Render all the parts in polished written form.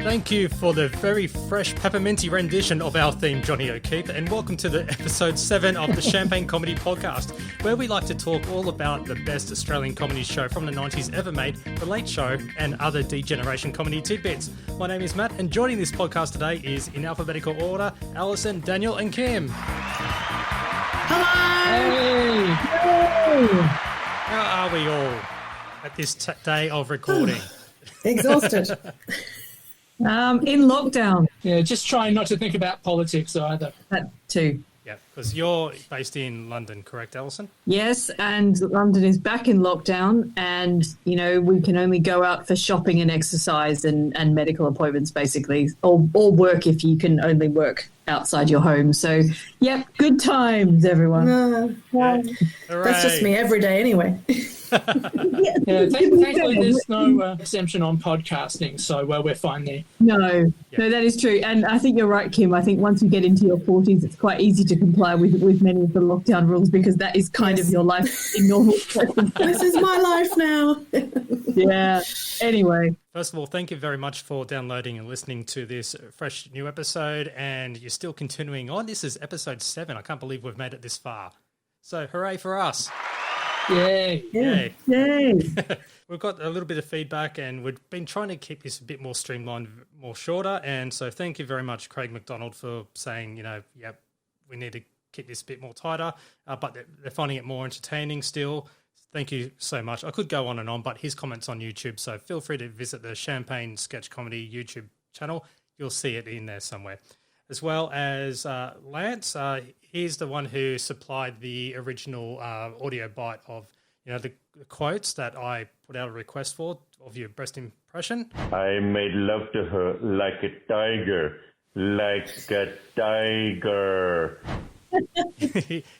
Thank you for the very fresh pepperminty rendition of our theme, Johnny O'Keefe, and welcome to the episode 7 of the Champagne Comedy Podcast, where we like to talk all about the best Australian comedy show from the 90s ever made, The Late Show, and other degeneration comedy tidbits. My name is Matt, and joining this podcast today is, in alphabetical order, Alison, Daniel, and Kim. Hello! Hey! How are we all at this day of recording? Exhausted. In lockdown. Yeah, just trying not to think about politics either. That too. Yeah, because you're based in London, correct, Alison? Yes, and London is back in lockdown, and, you know, we can only go out for shopping and exercise and medical appointments, basically, or work if you can only work outside your home. So, yep, good times, everyone. That's just me every day anyway. Yeah, thankfully there's no exemption on podcasting, so we're fine there. No, that is true. And I think you're right, Kim. I think once you get into your 40s, it's quite easy to comply with many of the lockdown rules because that is kind of your life in normal circumstances. This is my life now. Yeah. Anyway. First of all, thank you very much for downloading and listening to this fresh new episode, and you're still continuing on. This is episode 7. I can't believe we've made it this far. So hooray for us. Yay. Yay. Yay. We've got a little bit of feedback, and we've been trying to keep this a bit more streamlined, more shorter. And so thank you very much, Craig McDonald, for saying, we need to keep this a bit more tighter, but they're finding it more entertaining still. Thank you so much. I could go on and on, but his comments on YouTube, so feel free to visit the Champagne Sketch Comedy YouTube channel. You'll see it in there somewhere. As well as Lance, he's the one who supplied the original audio bite of, the quotes that I put out a request for of your breast impression. I made love to her like a tiger,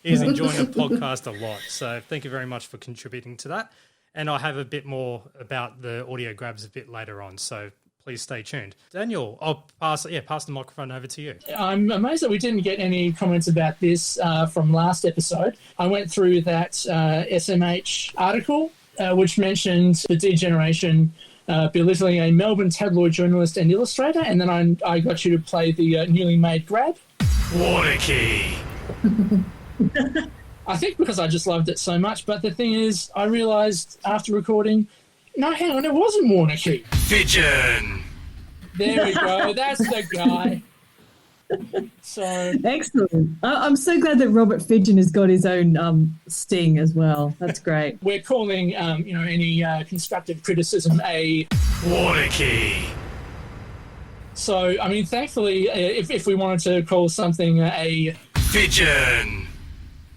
He's enjoying the podcast a lot, so thank you very much for contributing to that. And I have a bit more about the audio grabs a bit later on, so please stay tuned. Daniel, I'll pass the microphone over to you. I'm amazed that we didn't get any comments about this from last episode. I went through that SMH article, which mentioned the degeneration belittling a Melbourne tabloid journalist and illustrator, and then I got you to play the newly made grab. Water key. I think because I just loved it so much, but the thing is, I realised after recording, no, hang on, it wasn't Warnicky. Pigeon. There we go. That's the guy. So excellent. I'm so glad that Robert Fidgeon has got his own sting as well. That's great. We're calling, any constructive criticism a Warnicky. So, I mean, thankfully, if we wanted to call something a pigeon,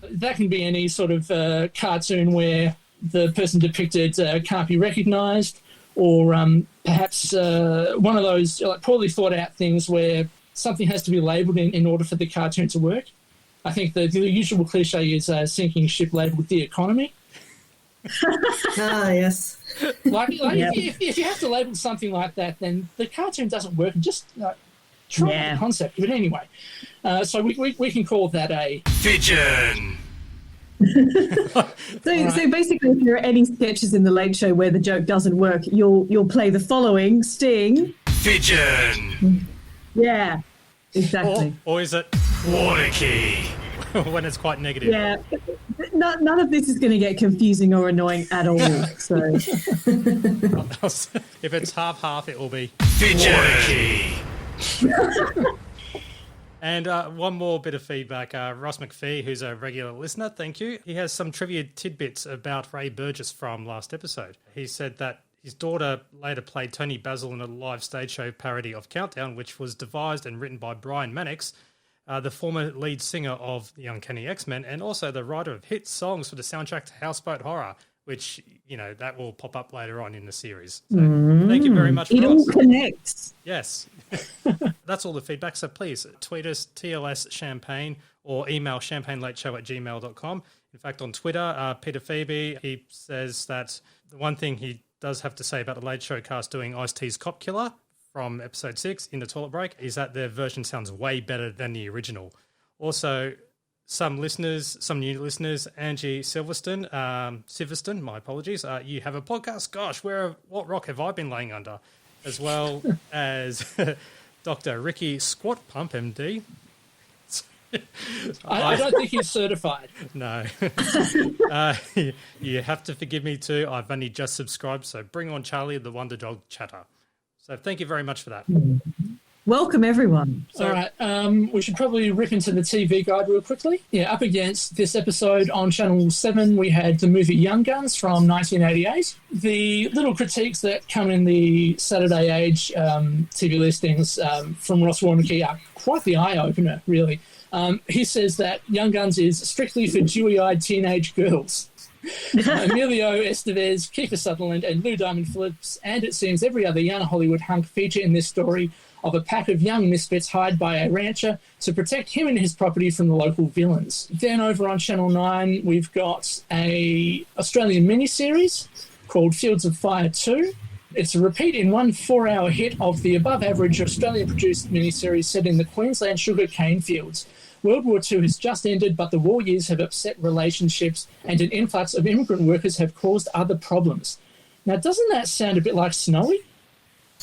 that can be any sort of cartoon where the person depicted can't be recognised, or perhaps one of those poorly thought out things where something has to be labelled in order for the cartoon to work. I think the usual cliche is sinking ship labelled the economy. Ah, yes. If you have to label something like that, then the cartoon doesn't work. Just try the concept. But anyway, so we can call that a pigeon. So basically, if there are any sketches in the Late Show where the joke doesn't work, you'll play the following sting. Pigeon. Yeah, exactly. Or is it Warnicky when it's quite negative? Yeah. None of this is going to get confusing or annoying at all. So, if it's half, it will be Warnicky. And one more bit of feedback. Ross McPhee, who's a regular listener, thank you. He has some trivia tidbits about Ray Burgess from last episode. He said that his daughter later played Tony Basil in a live stage show parody of Countdown, which was devised and written by Brian Mannix, the former lead singer of the Uncanny X-Men, and also the writer of hit songs for the soundtrack to Houseboat Horror, which, that will pop up later on in the series. So thank you very much, Ross. It all connects. Yes. That's all the feedback. So please tweet us, TLS Champagne, or email champagnelateshow@gmail.com. In fact, on Twitter, Peter Phoebe, he says that the one thing he does have to say about the Late Show cast doing Ice-T's Cop Killer from episode 6 in the toilet break is that their version sounds way better than the original. Also, some new listeners, Angie Silverstone, my apologies, you have a podcast. Gosh, what rock have I been laying under? As well as Dr. Ricky Squat Pump, MD. I don't think he's certified. No. You have to forgive me too. I've only just subscribed, so bring on Charlie, the Wonder Dog Chatter. So thank you very much for that. Welcome, everyone. All right, we should probably rip into the TV guide real quickly. Yeah, up against this episode on Channel 7, we had the movie Young Guns from 1988. The little critiques that come in the Saturday Age TV listings from Ross Warneke are quite the eye-opener, really. He says that Young Guns is strictly for dewy-eyed teenage girls. Emilio Estevez, Kiefer Sutherland, and Lou Diamond Phillips, and it seems every other young Hollywood hunk feature in this story of a pack of young misfits hired by a rancher to protect him and his property from the local villains. Then over on Channel 9, we've got a Australian miniseries called Fields of Fire 2. It's a repeat in one 4-hour hit of the above-average Australian-produced miniseries set in the Queensland sugar cane fields. World War II has just ended, but the war years have upset relationships and an influx of immigrant workers have caused other problems. Now, doesn't that sound a bit like Snowy?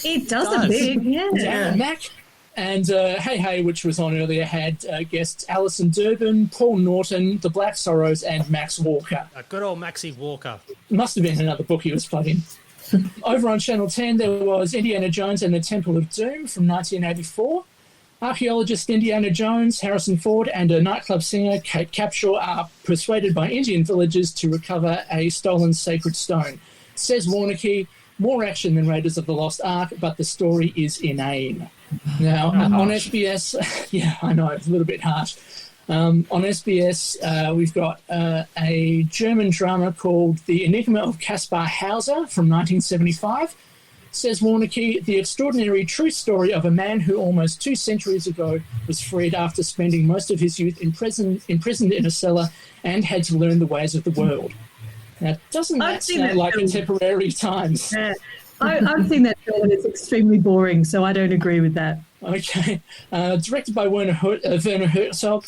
It does a bit, yeah. Dan Mac and Hey Hey, which was on earlier, had guests Alison Durbin, Paul Norton, The Black Sorrows, and Max Walker. Good old Maxie Walker. Must have been another book he was plugging. Over on Channel 10, there was Indiana Jones and the Temple of Doom from 1984. Archaeologist Indiana Jones, Harrison Ford, and a nightclub singer, Kate Capshaw, are persuaded by Indian villagers to recover a stolen sacred stone. Says Warneke, more action than Raiders of the Lost Ark, but the story is inane. Now, on SBS, yeah, I know, it's a little bit harsh. On SBS, we've got a German drama called The Enigma of Caspar Hauser from 1975. Says Warneke, the extraordinary true story of a man who almost 2 centuries ago was freed after spending most of his youth imprisoned in a cellar and had to learn the ways of the world. Now, doesn't that sound like contemporary times? Yeah. I've seen that film and it's extremely boring, so I don't agree with that. Okay. Directed by Werner Herzog,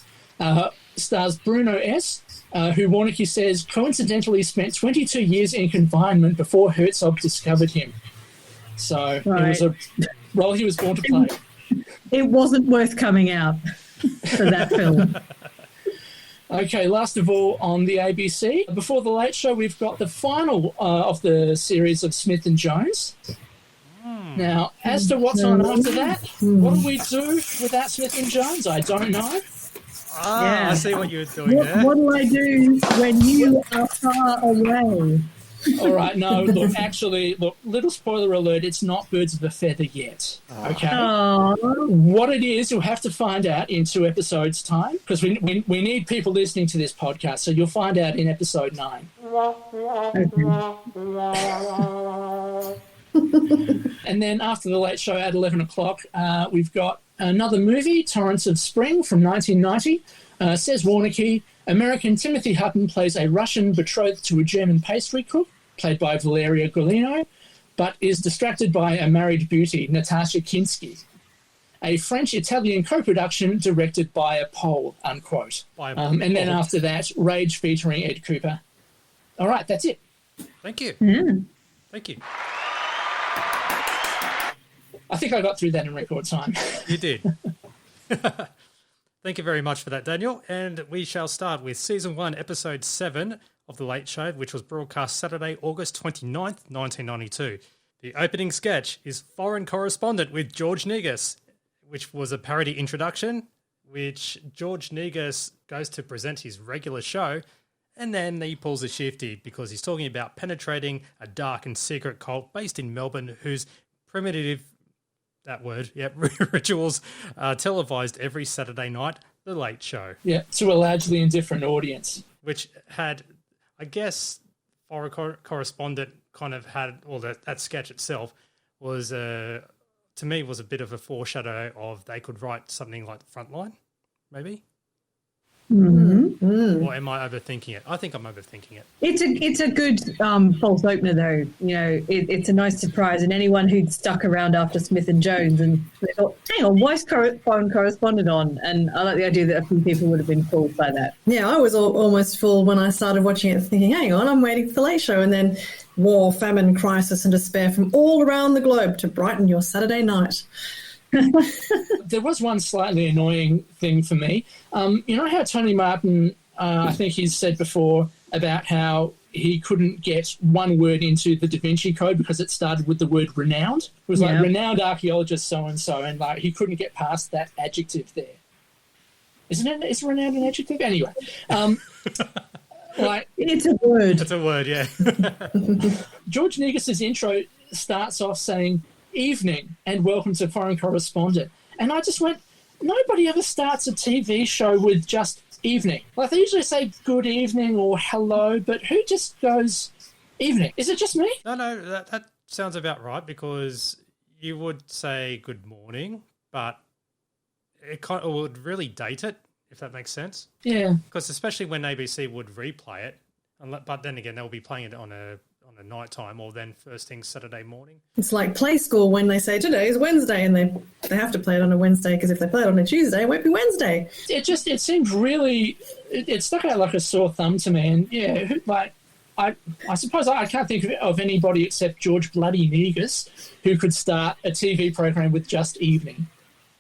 stars Bruno S., who Warneke says coincidentally spent 22 years in confinement before Herzog discovered him. So It was a role he was born to play. It wasn't worth coming out for that film. Okay, last of all on the ABC. Before the Late Show, we've got the final of the series of Smith and Jones. Now, as to what's on after that, what do we do without Smith and Jones? I don't know. Yeah. I see what you're doing there. What do I do when you are far away? All right, no, look, little spoiler alert, it's not Birds of a Feather yet, okay? Oh. What it is, you'll have to find out in 2 episodes' time, because we need people listening to this podcast, so you'll find out in episode 9. And then after the Late Show at 11 o'clock, we've got another movie, Torrents of Spring from 1990. Says Warneke, American Timothy Hutton plays a Russian betrothed to a German pastry cook, played by Valeria Golino, but is distracted by a married beauty, Natasha Kinski. A French-Italian co-production directed by a Pole, unquote. And then after that, Rage featuring Ed Cooper. All right, that's it. Thank you. Mm. Thank you. I think I got through that in record time. You did. Thank you very much for that, Daniel. And we shall start with Season 1, Episode 7 of The Late Show, which was broadcast Saturday, August 29th, 1992. The opening sketch is Foreign Correspondent with George Negus, which was a parody introduction, which George Negus goes to present his regular show, and then he pulls a shifty because he's talking about penetrating a dark and secret cult based in Melbourne whose primitive... rituals televised every Saturday night, The Late Show. Yeah, to a largely indifferent audience. Which had, I guess, Foreign Correspondent kind of had, or that sketch itself was, to me, was a bit of a foreshadow of they could write something like The Frontline, maybe? Mm-hmm. Or am I overthinking it? I think I'm overthinking it. It's a good false opener, though. You know, it's a nice surprise. And anyone who'd stuck around after Smith and Jones and they thought, hang on, why is foreign correspondent on? And I like the idea that a few people would have been fooled by that. Yeah, I was almost fooled when I started watching it, thinking, hang on, I'm waiting for the late show. And then war, famine, crisis and despair from all around the globe to brighten your Saturday night. There was one slightly annoying thing for me. You know how Tony Martin, I think he's said before about how he couldn't get one word into the Da Vinci Code because it started with the word renowned. It was like renowned archaeologist so-and-so, and like he couldn't get past that adjective there. Is renowned an adjective? Anyway. Like it's a word. It's a word, yeah. George Negus's intro starts off saying, "Evening and welcome to Foreign Correspondent." And I just went, nobody ever starts a TV show with just evening. Like they usually say good evening or hello, but who just goes evening? Is it just me? No, that sounds about right, because you would say good morning, but it would really date it, if that makes sense. Yeah. Because especially when ABC would replay it, but then again, they'll be playing it on a night time or then first thing Saturday morning. It's like Play School when they say today is Wednesday and they have to play it on a Wednesday because if they play it on a Tuesday, it won't be Wednesday. It seemed really, it stuck out like a sore thumb to me. And yeah, like I suppose I can't think of anybody except George Bloody Negus who could start a TV program with just evening.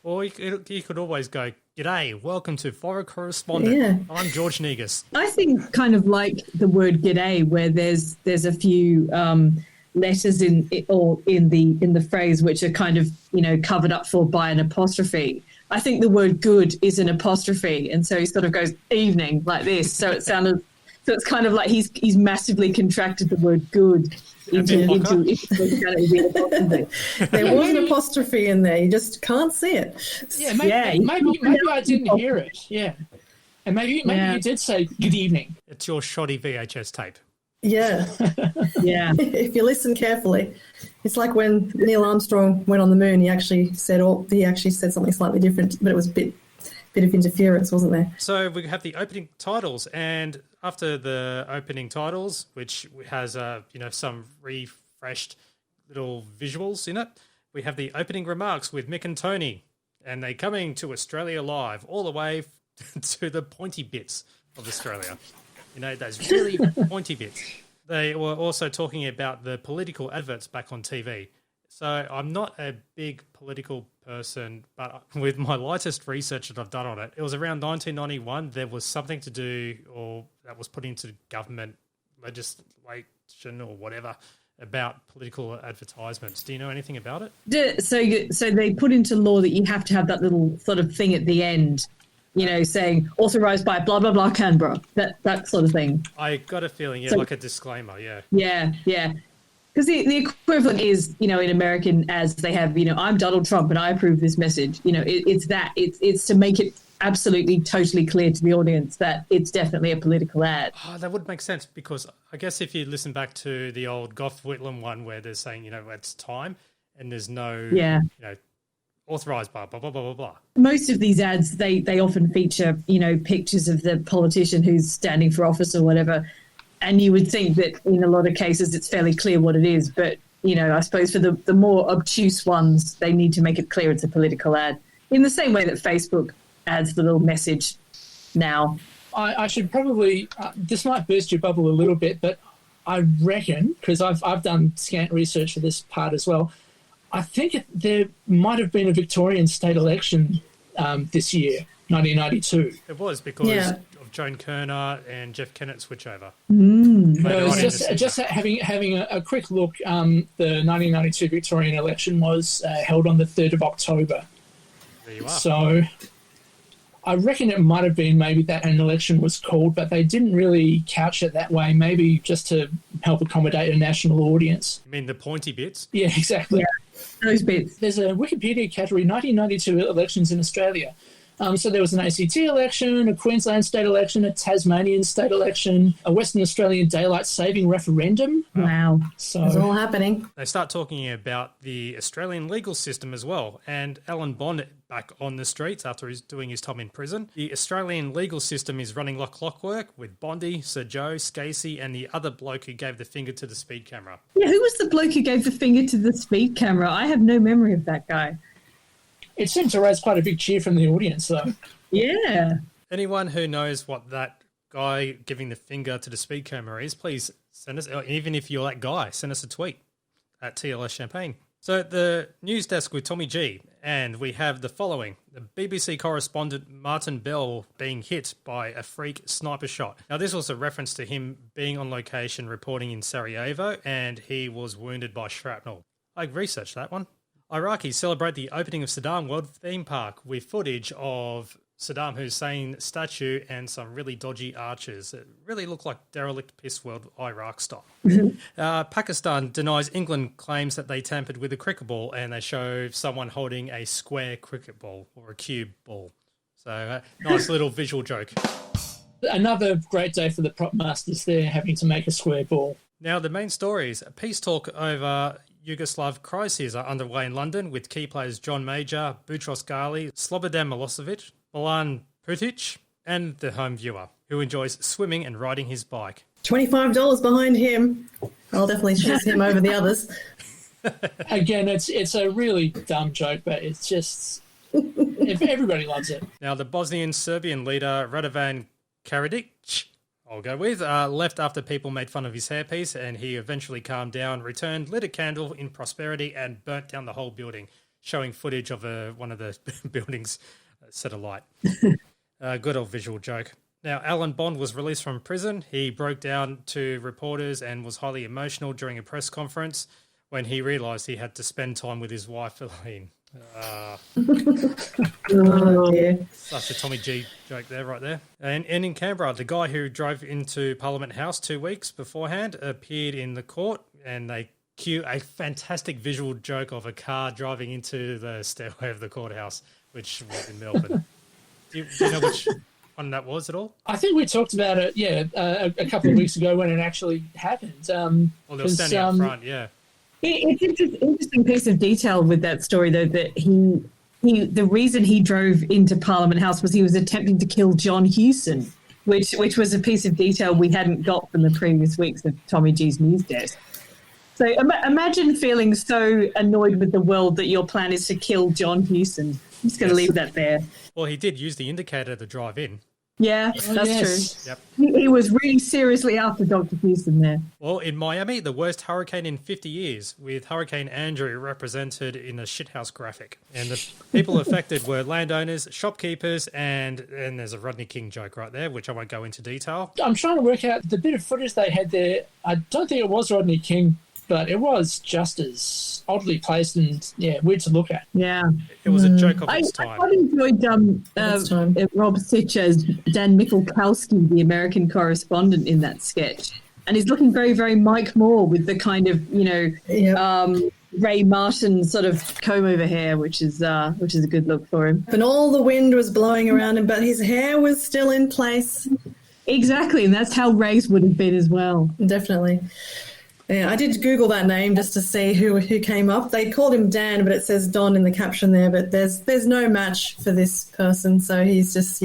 Or you could always go, "G'day, welcome to Foreign Correspondent. Yeah. I'm George Negus." I think kind of like the word "g'day," where there's a few letters in the phrase which are kind of covered up for by an apostrophe. I think the word "good" is an apostrophe, and so he sort of goes "evening" like this. So it's kind of like he's massively contracted the word "good" into an apostrophe. There was an apostrophe in there. You just can't see it. Yeah, maybe I didn't hear it. Yeah, and maybe you did say good evening. It's your shoddy VHS tape. Yeah. Yeah. If you listen carefully, it's like when Neil Armstrong went on the moon. He actually said something slightly different, but it was a bit of interference, wasn't there? So we have the opening titles, and after the opening titles, which has some refreshed little visuals in it, we have the opening remarks with Mick and Tony, and they're coming to Australia live, all the way to the pointy bits of Australia. Those really pointy bits. They were also talking about the political adverts back on TV. So I'm not a big political person, but with my lightest research that I've done on it, it was around 1991. There was something to do, or that was put into government legislation or whatever, about political advertisements. Do you know anything about it? So they put into law that you have to have that little sort of thing at the end, saying authorised by blah, blah, blah, Canberra, that sort of thing. I got a feeling, like a disclaimer, yeah. Yeah. Because the equivalent is, in American ads, they have, I'm Donald Trump and I approve this message. It's that. It's to make it absolutely, totally clear to the audience that it's definitely a political ad. Oh, that would make sense, because I guess if you listen back to the old Gough Whitlam one where they're saying, it's time and there's no, authorised by blah, blah, blah, blah, blah. Most of these ads, they often feature, pictures of the politician who's standing for office or whatever. And you would think that in a lot of cases it's fairly clear what it is. But, I suppose for the more obtuse ones, they need to make it clear it's a political ad. In the same way that Facebook adds the little message now. I should probably, this might burst your bubble a little bit, but I reckon, because I've done scant research for this part as well, I think there might have been a Victorian state election this year, 1992. It was because of Joan Kerner and Jeff Kennett switchover. Just having a quick look, the 1992 Victorian election was held on the 3rd of October. There you are. So I reckon it might have been maybe that an election was called, but they didn't really couch it that way, maybe just to help accommodate a national audience. You mean the pointy bits? Yeah, exactly. Yeah, those bits. There's a Wikipedia category, 1992 elections in Australia. So there was an ACT election, a Queensland state election, a Tasmanian state election, a Western Australian daylight saving referendum. Wow. So It's all happening. They start talking about the Australian legal system as well, and Alan Bond back on the streets after he's doing his time in prison. The Australian legal system is running like clockwork with Bondy, Sir Joe, Scasey, and the other bloke who gave the finger to the speed camera. Yeah, who was the bloke who gave the finger to the speed camera? I have no memory of that guy. it seemed to raise quite a big cheer from the audience, though. Yeah. Anyone who knows what that guy giving the finger to the speed camera is, please send us, even if you're that guy, send us a tweet at TLS Champagne. So the news desk with Tommy G, and we have the following. The BBC correspondent Martin Bell being hit by a freak sniper shot. Now, this was a reference to him being on location reporting in Sarajevo, and he was wounded by shrapnel. I researched that one. Iraqis celebrate the opening of Saddam World Theme Park with footage of Saddam Hussein statue and some really dodgy arches. It really looked like derelict piss world Iraq style. Pakistan denies England claims that they tampered with a cricket ball, and they show someone holding a square cricket ball or a cube ball. So nice little visual joke. Another great day for the prop masters there, having to make a square ball. Now the main stories. Peace talk over Yugoslav crises are underway in London with key players John Major, Boutros Ghali, Slobodan Milosevic, Milan Putic, and the home viewer, who enjoys swimming and riding his bike. $25 behind him. I'll definitely choose him over the others. Again, it's a really dumb joke, but it's just if everybody loves it. Now the Bosnian-Serbian leader Radovan Karadzic, I'll go with, left after people made fun of his hairpiece, and he eventually calmed down, returned, lit a candle in prosperity, and burnt down the whole building, showing footage of one of the buildings set alight. Good old visual joke. Now, Alan Bond was released from prison. He broke down to reporters and was highly emotional during a press conference when he realised he had to spend time with his wife, Elaine. Oh, dear. Such a Tommy G joke there, right there. And in Canberra, the guy who drove into Parliament House 2 weeks beforehand appeared in the court, and they cue a fantastic visual joke of a car driving into the stairway of the courthouse, which was in Melbourne. Do you know which one that was at all? I think we talked about it, a couple of weeks ago when it actually happened. Well, they were standing up front, yeah. It's an interesting piece of detail with that story, though, that the reason he drove into Parliament House was he was attempting to kill John Hewson, which was a piece of detail we hadn't got from the previous weeks of Tommy G's news desk. So imagine feeling so annoyed with the world that your plan is to kill John Hewson. I'm just going to leave that there. Well, he did use the indicator to drive in. Yeah, that's yes. Yep. true. He was really seriously after Dr. Hewson there. Well, in Miami, the worst hurricane in 50 years, with Hurricane Andrew represented in a shithouse graphic. And the people affected were landowners, shopkeepers, and there's a Rodney King joke right there, which I won't go into detail. I'm trying to work out the bit of footage they had there. I don't think it was Rodney King, but it was just as oddly placed and, weird to look at. Yeah. It was a joke of its I time. quite enjoyed Rob Sitch as Dan Michalkowski, the American correspondent in that sketch. And he's looking very, very Mike Moore with the kind of, Ray Martin sort of comb over hair, which is a good look for him. And all the wind was blowing around him, but his hair was still in place. Exactly, and that's how Ray's would have been as well. Definitely. Yeah, I did Google that name just to see who came up. They called him Dan, but it says Don in the caption there. But there's no match for this person, so he's just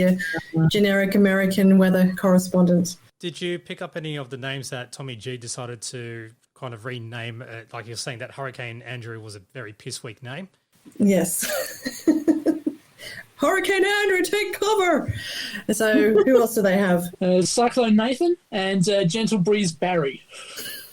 generic American weather correspondent. Did you pick up any of the names that Tommy G decided to kind of rename? Like you're saying that Hurricane Andrew was a very piss weak name. Yes. Hurricane Andrew, take cover. So who else do they have? Cyclone Nathan and Gentle Breeze Barry.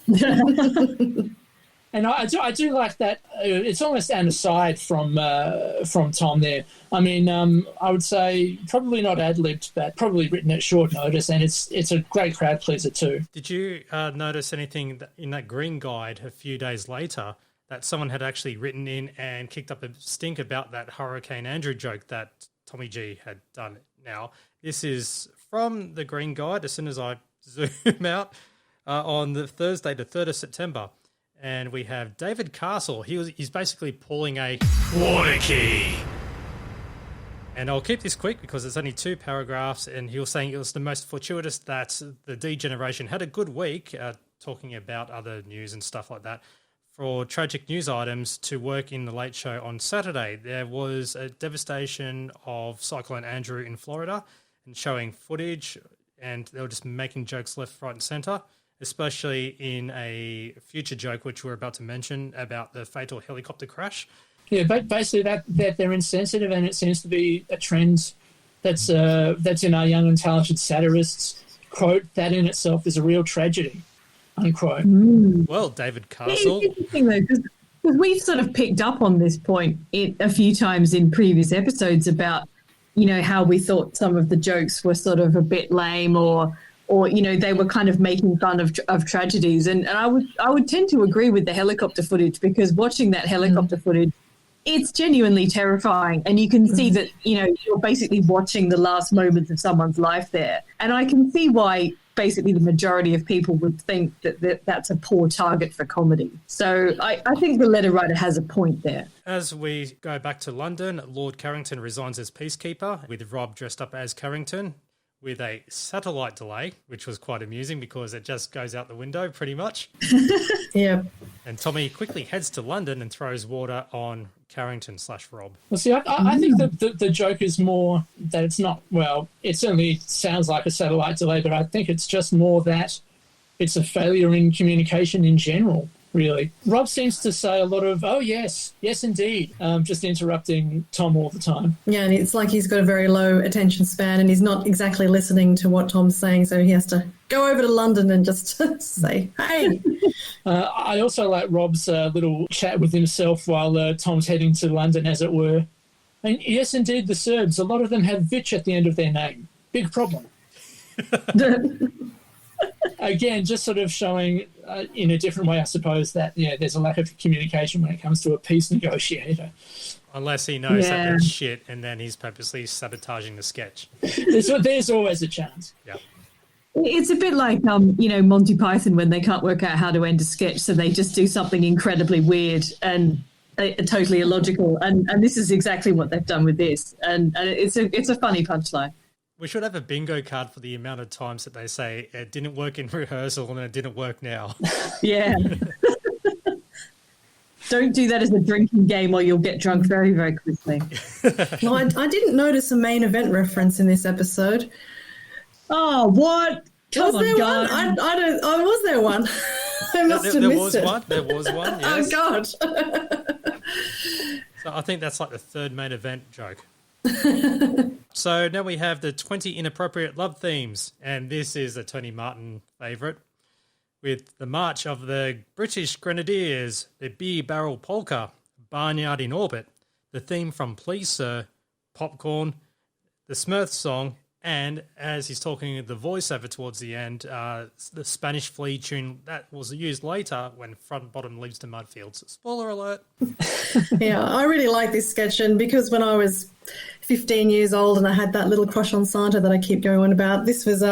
And I do like that. It's almost an aside from Tom there. I mean, I would say probably not ad-libbed, but probably written at short notice, and it's a great crowd pleaser too. Did you notice anything in that Green Guide a few days later that someone had actually written in and kicked up a stink about that Hurricane Andrew joke that Tommy G had done? Now, this is from the Green Guide as soon as I zoom out. On the Thursday, the 3rd of September. And we have David Castle. He's basically pulling a water key. And I'll keep this quick because it's only 2 paragraphs, and he was saying it was the most fortuitous that the D generation had a good week, talking about other news and stuff like that, for tragic news items to work in the Late Show on Saturday. There was a devastation of Cyclone Andrew in Florida and showing footage, and they were just making jokes left, right and centre, especially in a future joke, which we're about to mention, about the fatal helicopter crash. Yeah, but basically that they're insensitive, and it seems to be a trend that's in our young and talented satirists. Quote, that in itself is a real tragedy, unquote. Well, David Castle. It's interesting, though, because we've sort of picked up on this point a few times in previous episodes about, you know, how we thought some of the jokes were sort of a bit lame or you know, they were kind of making fun of tragedies. And I would tend to agree with the helicopter footage, because watching that helicopter footage, it's genuinely terrifying. And you can see that, you know, you're basically watching the last moments of someone's life there. And I can see why basically the majority of people would think that that's a poor target for comedy. So I think the letter writer has a point there. As we go back to London, Lord Carrington resigns as peacekeeper, with Rob dressed up as Carrington, with a satellite delay, which was quite amusing because it just goes out the window pretty much. Yeah. And Tommy quickly heads to London and throws water on Carrington/Rob. Well, see, I think the joke is more that it's not, well, it certainly sounds like a satellite delay, but I think it's just more that it's a failure in communication in general, really. Rob seems to say a lot of, oh, yes, indeed, just interrupting Tom all the time. Yeah, and it's like he's got a very low attention span and he's not exactly listening to what Tom's saying, so he has to go over to London and just say, hey. I also like Rob's little chat with himself while Tom's heading to London, as it were. And yes, indeed, the Serbs, a lot of them have Vich at the end of their name. Big problem. Again, just sort of showing in a different way, I suppose, that, yeah, there's a lack of communication when it comes to a peace negotiator. Unless he knows that it's shit and then he's purposely sabotaging the sketch. There's always a chance. Yeah. It's a bit like, you know, Monty Python when they can't work out how to end a sketch, so they just do something incredibly weird and totally illogical. And this is exactly what they've done with this. And it's a funny punchline. We should have a bingo card for the amount of times that they say it didn't work in rehearsal and it didn't work now. Yeah. Don't do that as a drinking game or you'll get drunk very, very quickly. No, I didn't notice a main event reference in this episode. Oh, what? Come was on, there guys. one? I don't. Oh, was there one? I must have missed it. There was one. Yes. Oh God. So I think that's like the third main event joke. So now we have the 20 inappropriate love themes, and this is a Tony Martin favourite, with the March of the British Grenadiers, the Beer Barrel Polka, Barnyard in Orbit, the theme from Please Sir, Popcorn, the Smurfs song, and as he's talking the voiceover towards the end, the Spanish Flea tune that was used later when Front Bottom leaves the Mudfields. Spoiler alert. Yeah, I really like this sketch, and because when I was 15 years old and I had that little crush on Santa that I keep going on about, this was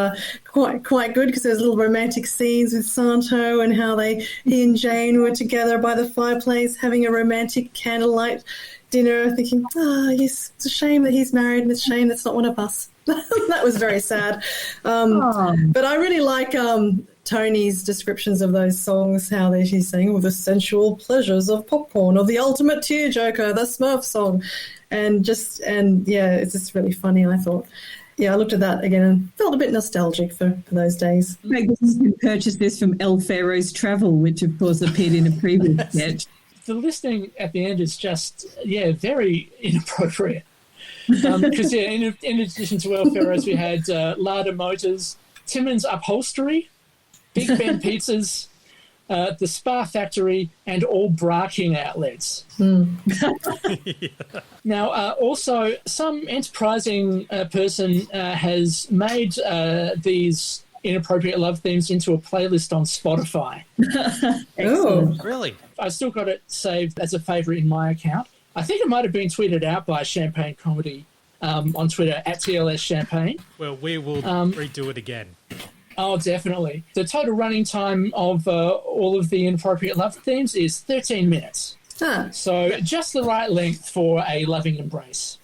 quite good because there's little romantic scenes with Santo and how he and Jane were together by the fireplace having a romantic candlelight dinner, thinking, yes, it's a shame that he's married and it's a shame that's not one of us. That was very sad. But I really like Tony's descriptions of those songs, how she's saying, the sensual pleasures of popcorn, or the ultimate tearjerker, the Smurf song. And it's just really funny, I thought. Yeah, I looked at that again and felt a bit nostalgic for those days. Greg, you can purchase this from El Ferro's Travel, which of course appeared in a previous sketch. The listing at the end is just, very inappropriate. Because, in addition to El Ferro's, we had Lada Motors, Timmins Upholstery, Big Ben Pizzas, the Spa Factory, and all Bra King outlets. Now, also, some enterprising person has made these inappropriate love themes into a playlist on Spotify. Oh, really? I still got it saved as a favourite in my account. I think it might have been tweeted out by Champagne Comedy on Twitter at TLS Champagne. Well, we will redo it again. Oh, definitely. The total running time of all of the inappropriate love themes is 13 minutes. Ah. So just the right length for a loving embrace.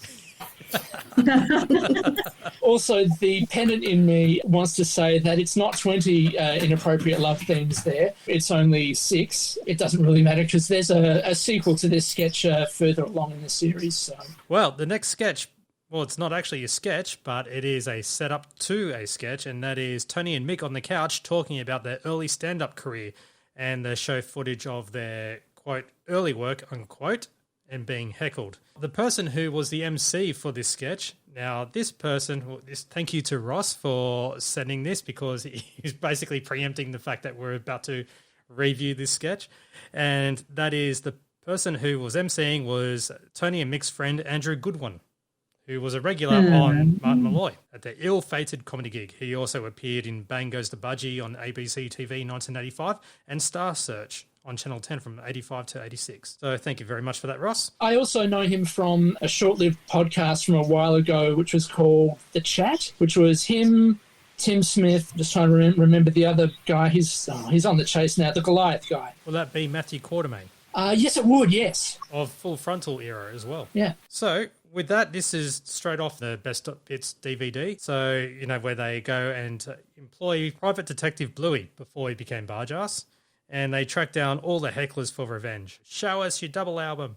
Also, the pedant in me wants to say that it's not 20 inappropriate love themes there. It's only 6. It doesn't really matter because there's a sequel to this sketch further along in the series. So, Well, the next sketch, well, it's not actually a sketch, but it is a setup to a sketch, and that is Tony and Mick on the couch talking about their early stand-up career, and they show footage of their, quote, early work, unquote, and being heckled. The person who was the MC for this sketch, now this person, thank you to Ross for sending this because he's basically preempting the fact that we're about to review this sketch, and that is the person who was MCing was Tony and Mick's friend Andrew Goodwin, who was a regular on Martin Malloy at the ill-fated comedy gig. He also appeared in Bang Goes the Budgie on ABC TV 1985 and Star Search on Channel 10 from 85 to 86. So thank you very much for that, Ross. I also know him from a short-lived podcast from a while ago, which was called The Chat, which was him, Tim Smith, just trying to remember the other guy. He's on the chase now, the Goliath guy. Will that be Matthew Quartermain? Yes, it would, yes. Of Full Frontal era as well. Yeah. So with that, this is straight off the Best Bits DVD. So, where they go and employ Private Detective Bluey before he became Bargeass. And they track down all the hecklers for revenge. Show us your double album.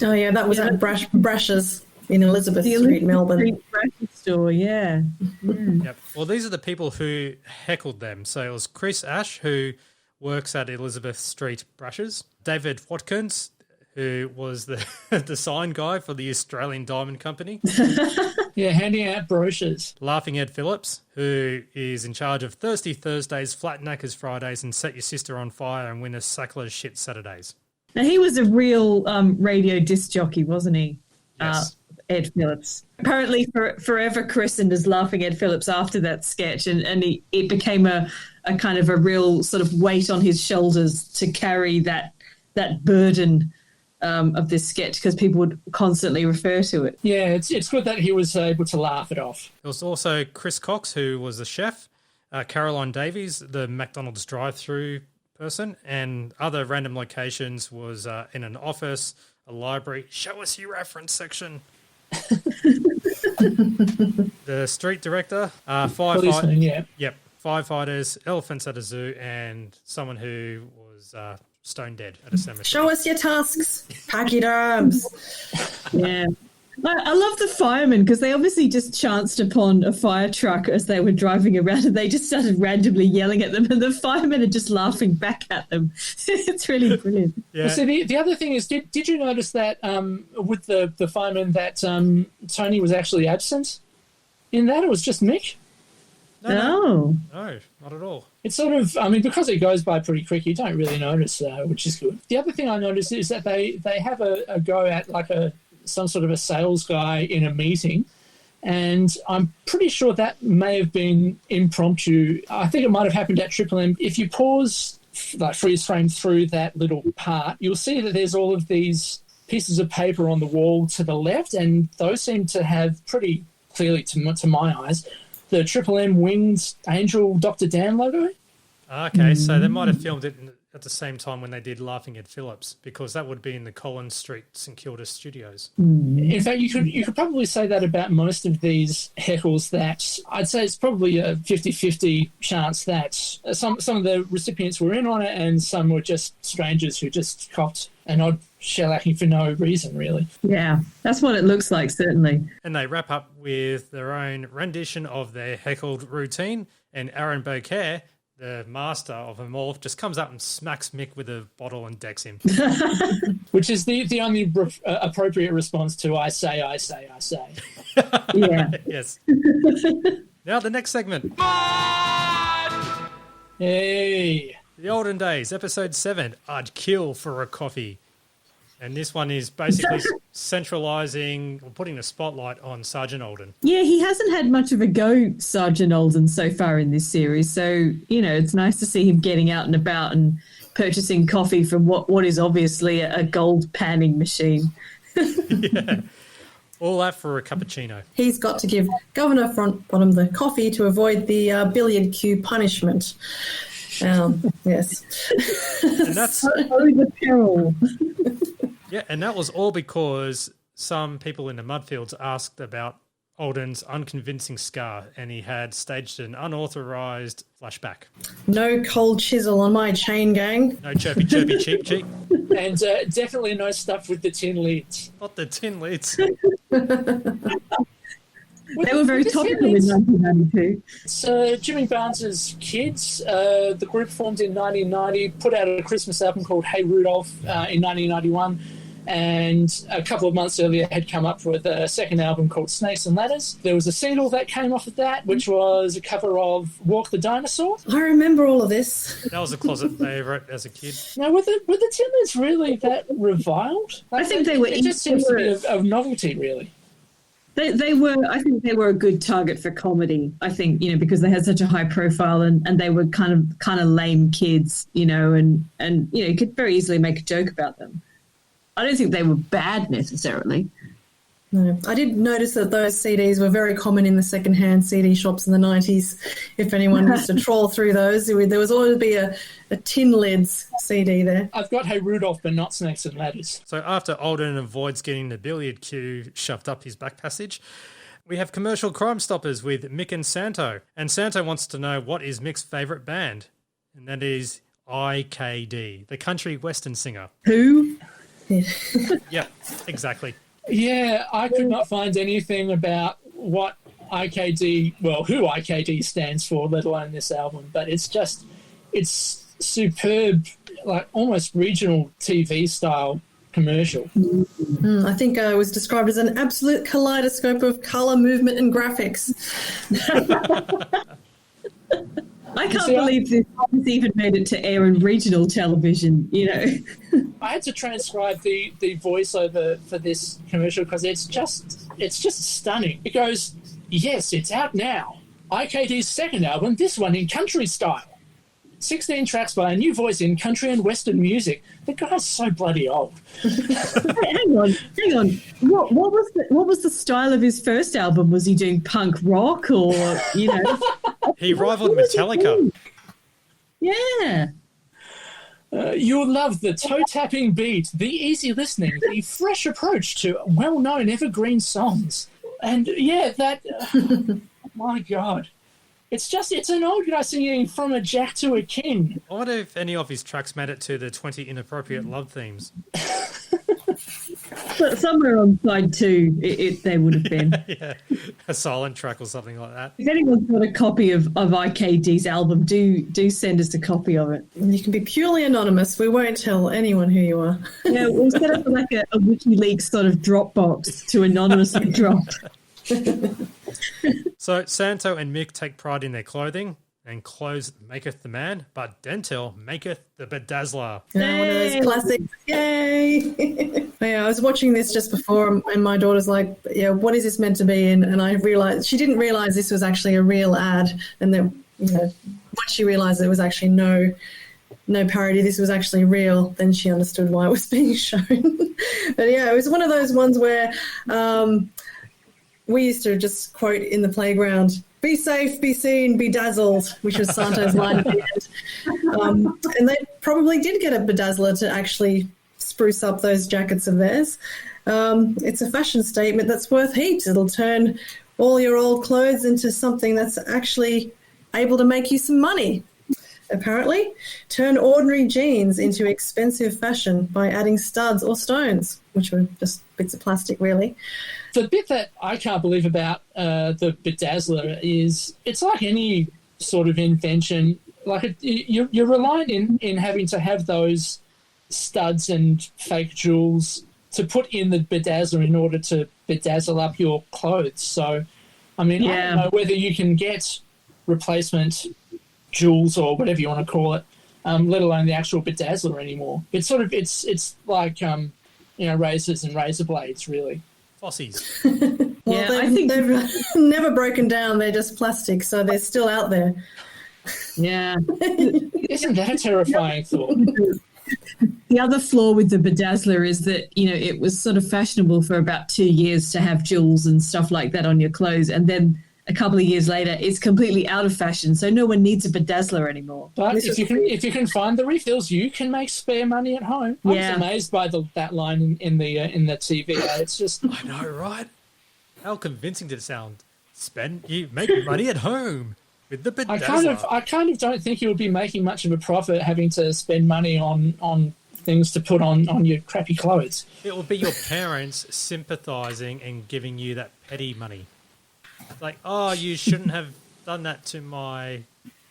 Oh, yeah, that was at Brash's in Elizabeth Street, Melbourne. Street Bracket store, yeah. Yep. Well, these are the people who heckled them. So it was Chris Ash, who works at Elizabeth Street Brushes. David Watkins, who was the sign guy for the Australian Diamond Company. Yeah, handing out brochures. Laughing Ed Phillips, who is in charge of Thirsty Thursdays, Flat Knackers Fridays, and Set Your Sister on Fire and Win a Sackler's Shit Saturdays. Now, he was a real radio disc jockey, wasn't he? Yes. Ed Phillips. Apparently forever christened as Laughing Ed Phillips after that sketch, and it became a kind of a real sort of weight on his shoulders to carry that burden of this sketch because people would constantly refer to it. Yeah, it's good that he was able to laugh it off. There was also Chris Cox, who was the chef, Caroline Davies, the McDonald's drive-through person, and other random locations was in an office, a library. Show us your reference section. The street director, firefighters, elephants at a zoo, and someone who was stone dead at a cemetery. Show us your tusks, pachyderms. Yeah. I love the firemen because they obviously just chanced upon a fire truck as they were driving around and they just started randomly yelling at them and the firemen are just laughing back at them. It's really brilliant. Yeah. So the other thing is, did you notice that with the firemen that Tony was actually absent in that? It was just Mick? No, not at all. It's sort of, because it goes by pretty quick, you don't really notice, which is good. The other thing I noticed is that they have a go at like some sort of a sales guy in a meeting, and I'm pretty sure that may have been impromptu. I think it might have happened at Triple M. If you pause, like freeze frame through that little part, you'll see that there's all of these pieces of paper on the wall to the left, and those seem to have pretty clearly, to my eyes, the Triple M Winged Angel Dr. Dan logo. Okay, so they might have filmed it at the same time when they did Laughing at Phillips, because that would be in the Collins Street St Kilda studios. In fact, you could probably say that about most of these heckles, that I'd say it's probably a 50-50 chance that some of the recipients were in on it and some were just strangers who just copped an odd shellacking for no reason, really. Yeah, that's what it looks like, certainly. And they wrap up with their own rendition of their heckled routine, and Aaron Beaucaire, the master of them all, just comes up and smacks Mick with a bottle and decks him. Which is the only appropriate response to I say. Yeah. Yes. Now the next segment. Hey. The Olden Days, episode 7, I'd kill for a coffee. And this one is basically centralising or putting a spotlight on Sergeant Olden. Yeah, he hasn't had much of a go, Sergeant Olden, so far in this series. So, it's nice to see him getting out and about and purchasing coffee from what is obviously a gold panning machine. Yeah. All that for a cappuccino. He's got to give Governor Frontbottom the coffee to avoid the billiard cue punishment. Yes. And that's the peril. yeah, and that was all because some people in the Mudfields asked about Alden's unconvincing scar, and he had staged an unauthorized flashback. No cold chisel on my chain gang. No chirpy chirpy cheap cheap. And definitely no stuff with the tin lids. Not the tin lids. They were very topical in 1992. So Jimmy Barnes's kids, the group formed in 1990, put out a Christmas album called Hey Rudolph in 1991, and a couple of months earlier had come up with a second album called Snakes and Ladders. There was a single that came off of that, which was a cover of Walk the Dinosaur. I remember all of this. That was a closet favourite as a kid. Now, were the tin lids really that reviled? I think they were. It just seems to be of novelty, really. They were. I think they were a good target for comedy. I think because they had such a high profile and they were kind of lame kids, and you could very easily make a joke about them. I don't think they were bad necessarily. No, I did notice that those CDs were very common in the second-hand CD shops in the 90s. If anyone used to trawl through those, there was always be a tin lids CD there. I've got Hey Rudolph, but not Snakes and Ladders. So after Alden avoids getting the billiard cue shoved up his back passage, we have Commercial Crime Stoppers with Mick and Santo. And Santo wants to know what is Mick's favourite band. And that is IKD, the country western singer. Who? Yeah, exactly. Yeah, I could not find anything about what IKD, who IKD stands for, let alone this album. But it's superb, like almost regional TV style commercial. I think it was described as an absolute kaleidoscope of colour, movement and graphics. I can't believe this even made it to air in regional television, I had to transcribe the voiceover for this commercial because it's just stunning. It goes, yes, it's out now. IKD's second album, this one in country style. 16 tracks by a new voice in country and western music. The guy's so bloody old. Hang on. What was the style of his first album? Was he doing punk rock or He rivaled Metallica. Yeah. You'll love the toe-tapping beat, the easy listening, the fresh approach to well-known evergreen songs. And, yeah, that... my God. It's an old guy singing From a Jack to a King. I wonder if any of his tracks made it to the 20 inappropriate love themes. But somewhere on side 2, they would have been. Yeah, a silent track or something like that. If anyone's got a copy of IKD's album, do send us a copy of it. You can be purely anonymous. We won't tell anyone who you are. Yeah, we'll set up like a WikiLeaks sort of Dropbox to anonymously drop. So Santo and Mick take pride in their clothing, and clothes maketh the man, but dental maketh the bedazzler. One of those classics. Yay! Yeah, I was watching this just before, and my daughter's like, "Yeah, what is this meant to be?" And I realized she didn't realize this was actually a real ad, and then once she realized there was actually no parody, this was actually real, then she understood why it was being shown. But yeah, it was one of those ones where we used to just quote in the playground, "Be safe, be seen, be dazzled," which was Santo's line at the end. And they probably did get a bedazzler to actually spruce up those jackets of theirs. It's a fashion statement that's worth heaps. It'll turn all your old clothes into something that's actually able to make you some money. Apparently, turn ordinary jeans into expensive fashion by adding studs or stones, which were just bits of plastic, really. The bit that I can't believe about the bedazzler is it's like any sort of invention. Like you're reliant in having to have those studs and fake jewels to put in the bedazzler in order to bedazzle up your clothes. So, I mean, I don't know whether you can get replacement jewels or whatever you want to call it, let alone the actual bedazzler anymore. It's sort of it's like razors and razor blades, really. Fossies. Well, I think they've never broken down. They're just plastic, so they're still out there. Yeah. Isn't that a terrifying thought? The other flaw with the bedazzler is that, it was sort of fashionable for about 2 years to have jewels and stuff like that on your clothes. And then a couple of years later, it's completely out of fashion, so no one needs a bedazzler anymore. But if you can find the refills, you can make spare money at home. I was amazed by that line in the TV. It's just I know, right? How convincing did it sound? You make money at home with the bedazzler. I kind of don't think you would be making much of a profit having to spend money on things to put on your crappy clothes. It will be your parents sympathising and giving you that petty money. Like, oh, you shouldn't have done that to my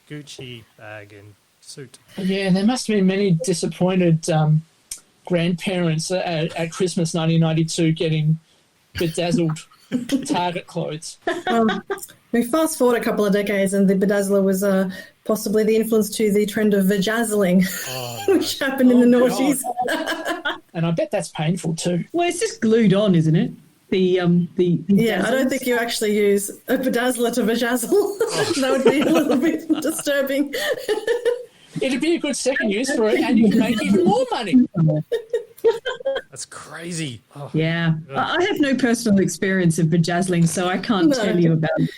Gucci bag and suit. Yeah, there must have been many disappointed grandparents at Christmas 1992 getting bedazzled Target clothes. We fast forward a couple of decades, and the bedazzler was possibly the influence to the trend of vajazzling, which happened in the noughties. And I bet that's painful too. Well, it's just glued on, isn't it? The I don't think you actually use a bedazzler to vajazzle. That would be a little bit disturbing. It'd be a good second use for it, and you can make even more money. That's crazy. Oh. Yeah. I have no personal experience of bedazzling, so I can't tell you about it.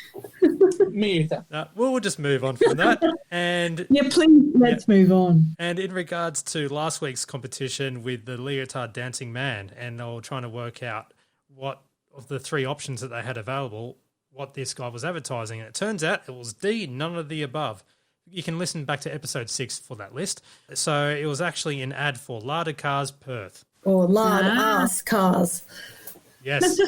Me either. We'll just move on from that. And please, let's move on. And in regards to last week's competition with the leotard dancing man, and they were trying to work out what of the three options that they had available, what this guy was advertising. And it turns out it was D, none of the above. You can listen back to episode 6 for that list. So it was actually an ad for Lada Cars Perth. Or lard ass cars. Yes.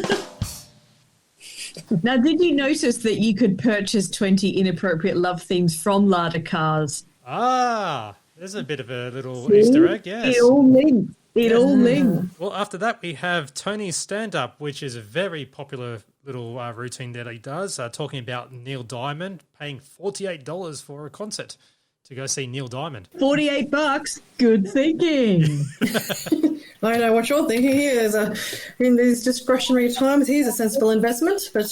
Now, did you notice that you could purchase 20 inappropriate love themes from Lada Cars? There's a bit of a little Easter egg, yes. It all links. All links. Well, after that, we have Tony's stand-up, which is a very popular little routine that he does, talking about Neil Diamond paying $48 for a concert to go see Neil Diamond. $48. Good thinking. I know what you're thinking here. In these discretionary times, here's a sensible investment. But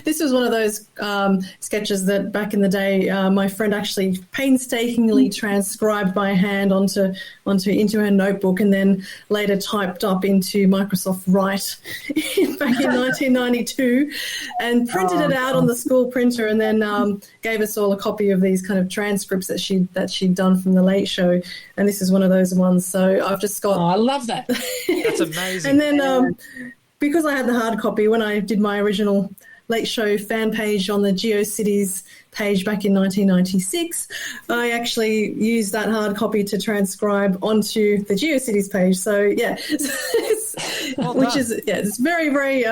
this was one of those sketches that back in the day, my friend actually painstakingly transcribed by hand into her notebook, and then later typed up into Microsoft Write back in 1992, and printed it out on the school printer, and then gave us all a copy of these kind of transcripts that she'd done from the Late Show. And this is one of those ones. So I've just got. I love that. That's amazing. And then because I had the hard copy when I did my original Late Show fan page on the GeoCities page back in 1996, I actually used that hard copy to transcribe onto the GeoCities page. So yeah, it's very, very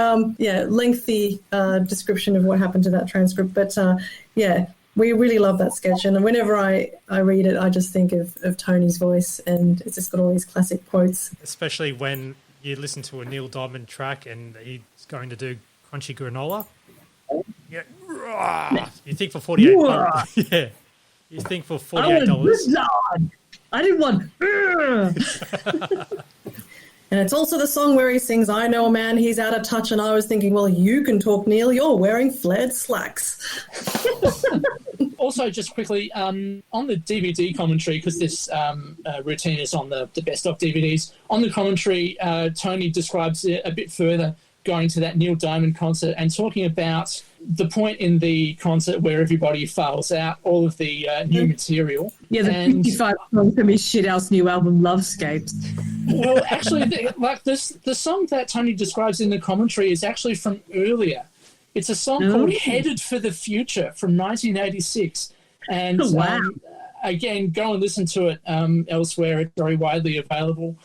lengthy description of what happened to that transcript. But we really love that sketch, and whenever I read it, I just think of Tony's voice, and it's just got all these classic quotes. Especially when you listen to a Neil Diamond track and he's going to do crunchy granola. Yeah, you think for $48? Yeah, you think for $48? I didn't want. And it's also the song where he sings, "I know a man, he's out of touch," and I was thinking, well, you can talk, Neil. You're wearing flared slacks. Also, just quickly, on the DVD commentary, because this routine is on the best of DVDs, on the commentary, Tony describes it a bit further, going to that Neil Diamond concert and talking about the point in the concert where everybody files out all of the new material. Yeah, the 55 songs from his shithouse new album, Lovescapes. Well, actually, the song that Tony describes in the commentary is actually from earlier. It's a song called Headed for the Future from 1986. And again, go and listen to it elsewhere. It's very widely available.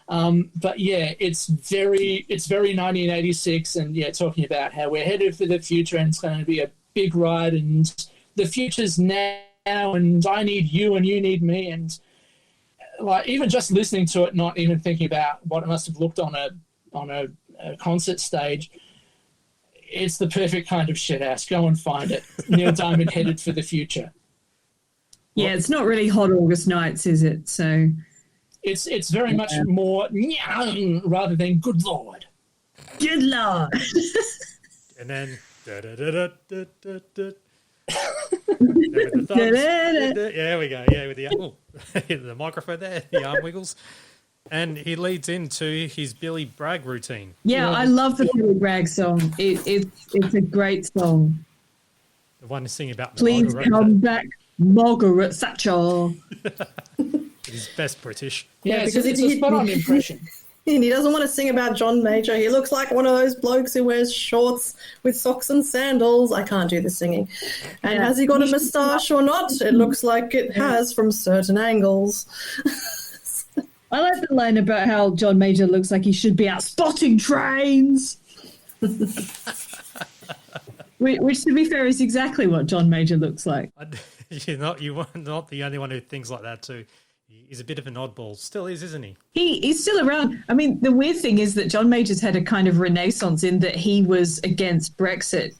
But yeah, it's very 1986, and talking about how we're headed for the future and it's going to be a big ride, and the future's now, and I need you and you need me, and like even just listening to it, not even thinking about what it must have looked on a concert stage. It's the perfect kind of shit ass. Go and find it. Neil Diamond, Headed for the Future. Yeah, it's not really Hot August Nights, is it? So it's very much more rather than good Lord. Good Lord. And then there we go. Yeah, with the microphone there, the arm wiggles. And he leads into his Billy Bragg routine. Yeah, I love the Billy Bragg song. It's a great song. The one singing about Please Margaret come back, Margaret Thatcher. He's best British. Yeah, because it's a spot-on impression. And he doesn't want to sing about John Major. He looks like one of those blokes who wears shorts with socks and sandals. I can't do the singing. And has he got a moustache or not? It looks like it has from certain angles. I like the line about how John Major looks like he should be out spotting trains. Which, to be fair, is exactly what John Major looks like. You're not the only one who thinks like that too. He's a bit of an oddball. Still is, isn't he? He's still around. I mean, the weird thing is that John Major's had a kind of renaissance in that he was against Brexit.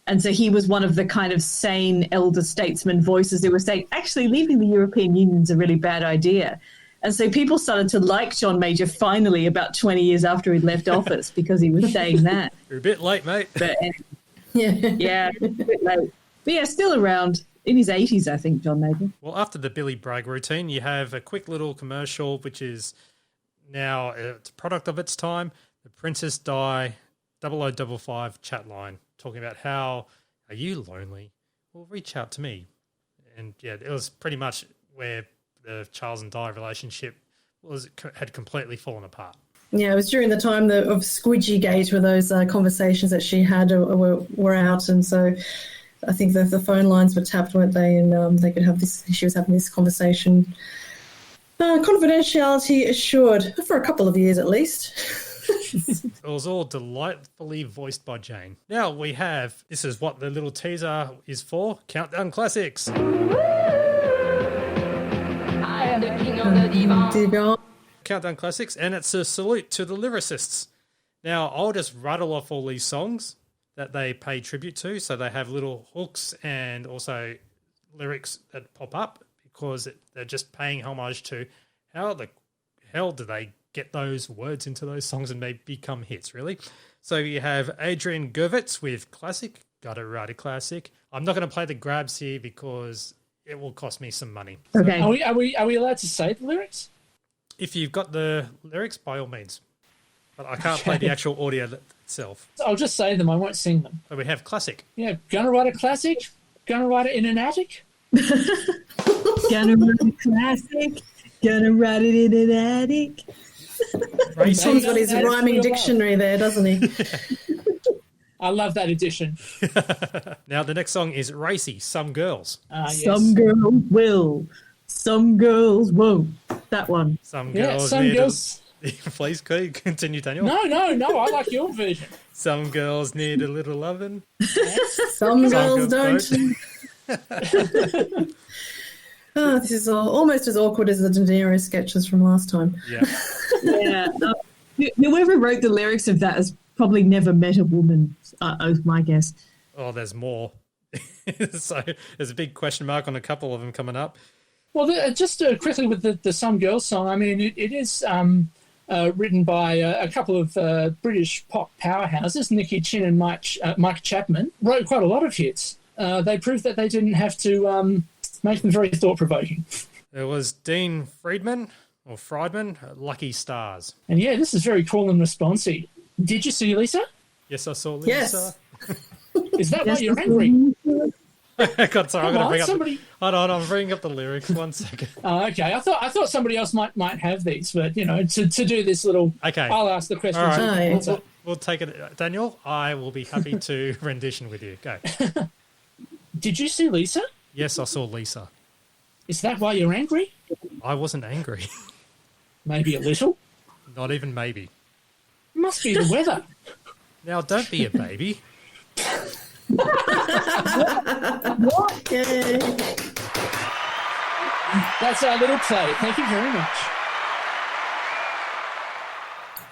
And so he was one of the kind of sane elder statesman voices who were saying, actually, leaving the European Union is a really bad idea. And so people started to like John Major finally about 20 years after he'd left office because he was saying that. You're a bit late, mate. But, Yeah. a bit late. But yeah, still around. In his 80s, I think, John Major. Well, after the Billy Bragg routine, you have a quick little commercial, which is now it's a product of its time. The Princess Di 0055 chat line, talking about how, are you lonely? Well, reach out to me. And yeah, it was pretty much where the Charles and Di relationship had completely fallen apart. Yeah, it was during the time of Squidgy Gate where those conversations that she had were out, and so I think the phone lines were tapped, weren't they? And they could have this. She was having this conversation, confidentiality assured, for a couple of years at least. It was all delightfully voiced by Jane. Now we have, this is what the little teaser is for, Countdown Classics. I am the king of the divan. Countdown Classics, and it's a salute to the lyricists. Now, I'll just rattle off all these songs that they pay tribute to, so they have little hooks and also lyrics that pop up because they're just paying homage to how the hell do they get those words into those songs and they become hits, really. So you have Adrian Gervitz with Classic, Gotta Write a Classic. I'm not going to play the grabs here because it will cost me some money. Okay. Are we allowed to say the lyrics? If you've got the lyrics, by all means. But I can't play the actual audio itself. I'll just say them. I won't sing them. So we have Classic. Yeah, gonna write a classic. Gonna write it in an attic. Gonna write a classic. Gonna write it in an attic. He's got his rhyming dictionary there, doesn't he? I love that addition. Now the next song is Racy, Some Girls. Yes. Some girls will. Some girls won't. That one. Some Yeah, girls some need girls. Please continue, Daniel. No, I like your version. Some girls need a little loving. Some girls girls don't. Oh, this is almost as awkward as the Daenerys sketches from last time. Yeah. Yeah. Whoever wrote the lyrics of that has probably never met a woman, is my guess. Oh, there's more. So there's a big question mark on a couple of them coming up. Well, just quickly with the Some Girls song, I mean, it is written by a couple of British pop powerhouses, Nicky Chin and Mike Chapman, wrote quite a lot of hits. They proved that they didn't have to make them very thought-provoking. There was Dean Friedman, Lucky Stars. And yeah, this is very cool and responsive. Did you see Lisa? Yes, I saw Lisa. Yes. Is that why you're angry? God, sorry, I'm going to somebody... Hold on, I'm bringing up the lyrics. 1 second. Oh, okay. I thought somebody else might have these, but you know, to do this little. Okay. I'll ask the question. All right. Right. We'll take it, Daniel. I will be happy to rendition with you. Go. Did you see Lisa? Yes, I saw Lisa. Is that why you're angry? I wasn't angry. Maybe a little. Not even maybe. Must be the weather. Now, don't be a baby. Yay. That's our little play. Thank you very much.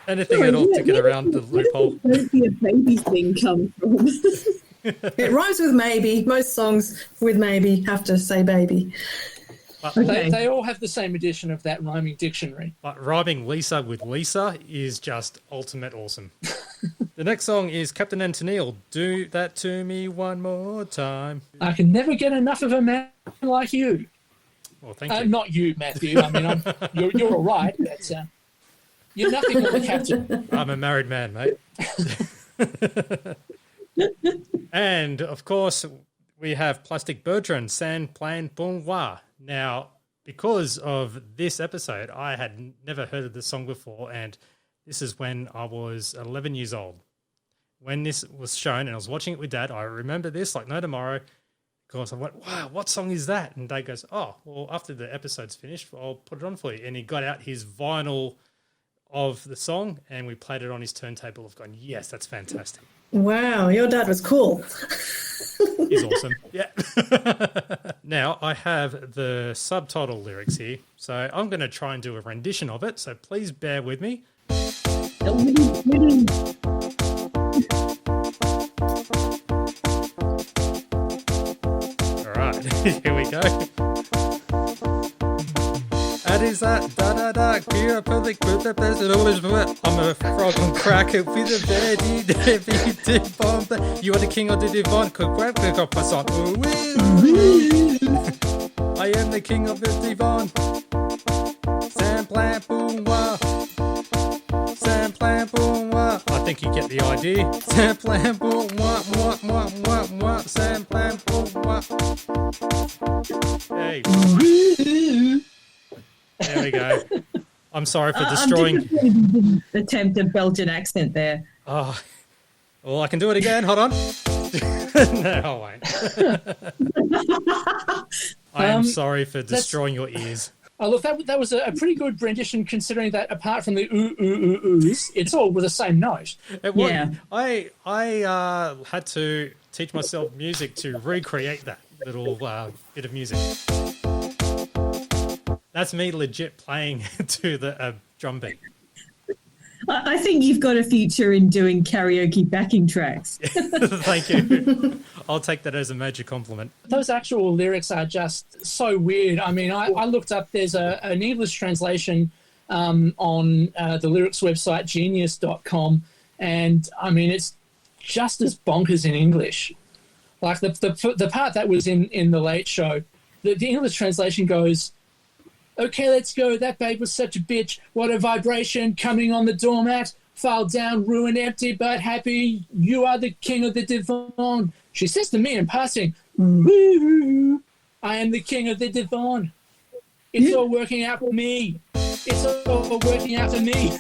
Anything at all to get around the loophole. Where did the baby thing come from? It rhymes with maybe. Most songs with maybe have to say baby. But, Okay. They all have the same edition of that rhyming dictionary. but rhyming Lisa with Lisa is just ultimate awesome. The next song is Captain Antonil. Do that to me one more time. I can never get enough of a man like you. Well, thank you. Not you, Matthew. I mean, you're all right, but you're nothing like the captain. I'm a married man, mate. And, of course, we have Plastic Bertrand, San Plan Bon Wa. Now, because of this episode, I had never heard of this song before, and this is when I was 11 years old. When this was shown and I was watching it with Dad, I remember this like no tomorrow, because I went, wow, what song is that? And Dad goes, oh, well, after the episode's finished, I'll put it on for you. And he got out his vinyl of the song, and we played it on his turntable. I've gone, yes, that's fantastic. Wow, your dad was cool. He's awesome. Yeah. Now, I have the subtitle lyrics here, so I'm going to try and do a rendition of it, so please bear with me. All right, here we go. That is that, da-da-da, queer a public with the person always I'm a frog on crack with a very heavy bomb. You are the king of the divine, could grab the up a song. I am the king of the divine. San Plan Boom Wah. San Plan Boom Wah. I think you get the idea. San Plan Boom Wah, wah, wah, wah, wah. San Plan Boom Wah. Hey. There we go. I'm sorry for destroying. Attempt a Belgian accent there. Oh, well, I can do it again. Hold on. No, I won't. I am sorry for destroying your ears. Oh, look, that was a pretty good rendition, considering that apart from the ooh, ooh, ooh, oohs, it's all with the same note. Yeah. I had to teach myself music to recreate that little bit of music. That's me legit playing to the drum beat. I think you've got a future in doing karaoke backing tracks. Thank you. I'll take that as a major compliment. Those actual lyrics are just so weird. I mean, I looked up, there's an English translation on the lyrics website, genius.com, and, I mean, it's just as bonkers in English. Like, the part that was in The Late Show, the English translation goes, okay, let's go. That babe was such a bitch. What a vibration coming on the doormat. File down, ruined, empty, but happy. You are the king of the divan. She says to me in passing, woo, I am the king of the divan. It's all working out for me. It's all working out for me.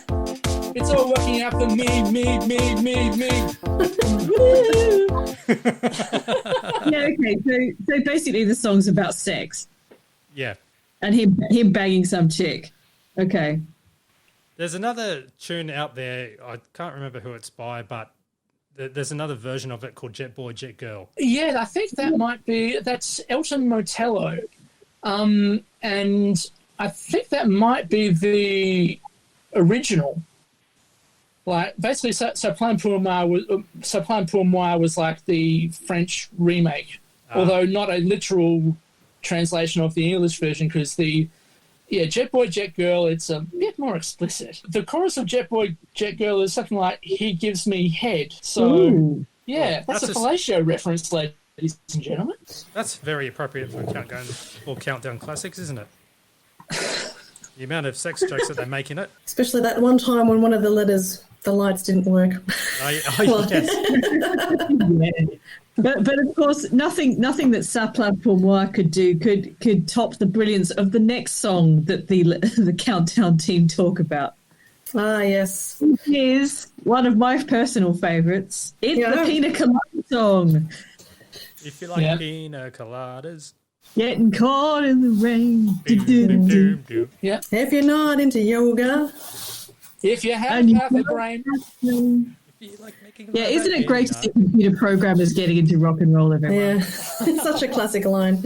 It's all working out for me. Yeah, okay. So basically the song's about sex. Yeah. And him banging some chick. Okay. There's another tune out there. I can't remember who it's by, but there's another version of it called Jet Boy, Jet Girl. Yeah, I think that's Elton Motello. And I think that might be the original. Like, basically, So Plan Pour Moi was like the French remake, although not a literal translation of the English version, because Jet Boy, Jet Girl, it's a bit more explicit. The chorus of Jet Boy, Jet Girl is something like, he gives me head. So, ooh. Yeah, that's a fellatio reference, ladies and gentlemen. That's very appropriate for Countdown Classics, isn't it? The amount of sex jokes that they make in it. Especially that one time when one of the letters, the lights didn't work. Yes. But of course, nothing that Ça Plane Pour Moi could do could top the brilliance of the next song that the Countdown team talk about. Ah, yes. It is one of my personal favourites. It's the Pina Colada song. If you like pina coladas. Getting caught in the rain. Yeah. If you're not into yoga. If you have half a brain. Yeah, isn't it great to see computer programmers getting into rock and roll everyone? Yeah, it's such a classic line.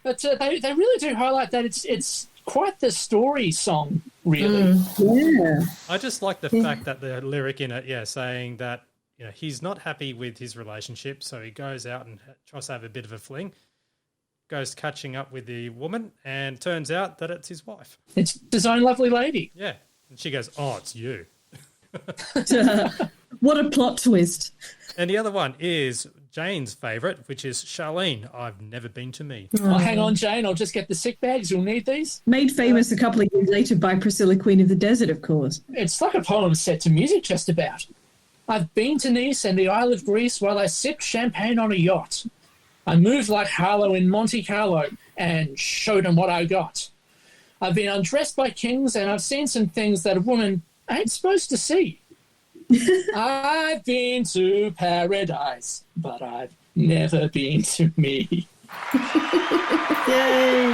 But they really do highlight that it's quite the story song, really. Yeah. I just like the fact that the lyric in it, saying that he's not happy with his relationship, so he goes out and tries to have a bit of a fling, goes catching up with the woman, and turns out that it's his wife. It's his own lovely lady. Yeah, and she goes, "Oh, it's you." What a plot twist. And the other one is Jane's favourite, which is Charlene, I've never been to me. Oh, hang on, Jane, I'll just get the sick bags. You'll need these. Made famous a couple of years later by Priscilla, Queen of the Desert, of course. It's like a poem set to music just about. I've been to Nice and the Isle of Greece while I sipped champagne on a yacht. I moved like Harlow in Monte Carlo and showed them what I got. I've been undressed by kings and I've seen some things that a woman ain't supposed to see. I've been to paradise, but I've never been to me. Yay!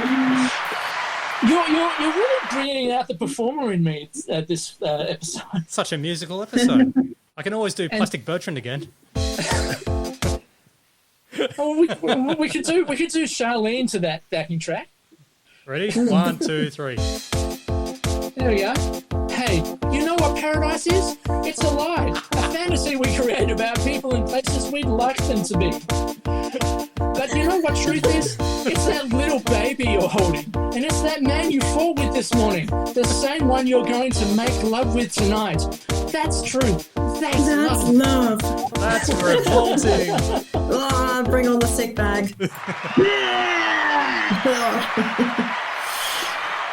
You're really bringing out the performer in me this episode. Such a musical episode. I can always do Plastic Bertrand again. Oh, we could do Charlene to that backing track. Ready? 1, 2, 3. There we go. Hey, you know what paradise is? It's a lie, a fantasy we create about people and places we'd like them to be. But you know what truth is? It's that little baby you're holding, and it's that man you fought with this morning, the same one you're going to make love with tonight. That's true. That's love. That's revolting. Bring on the sick bag.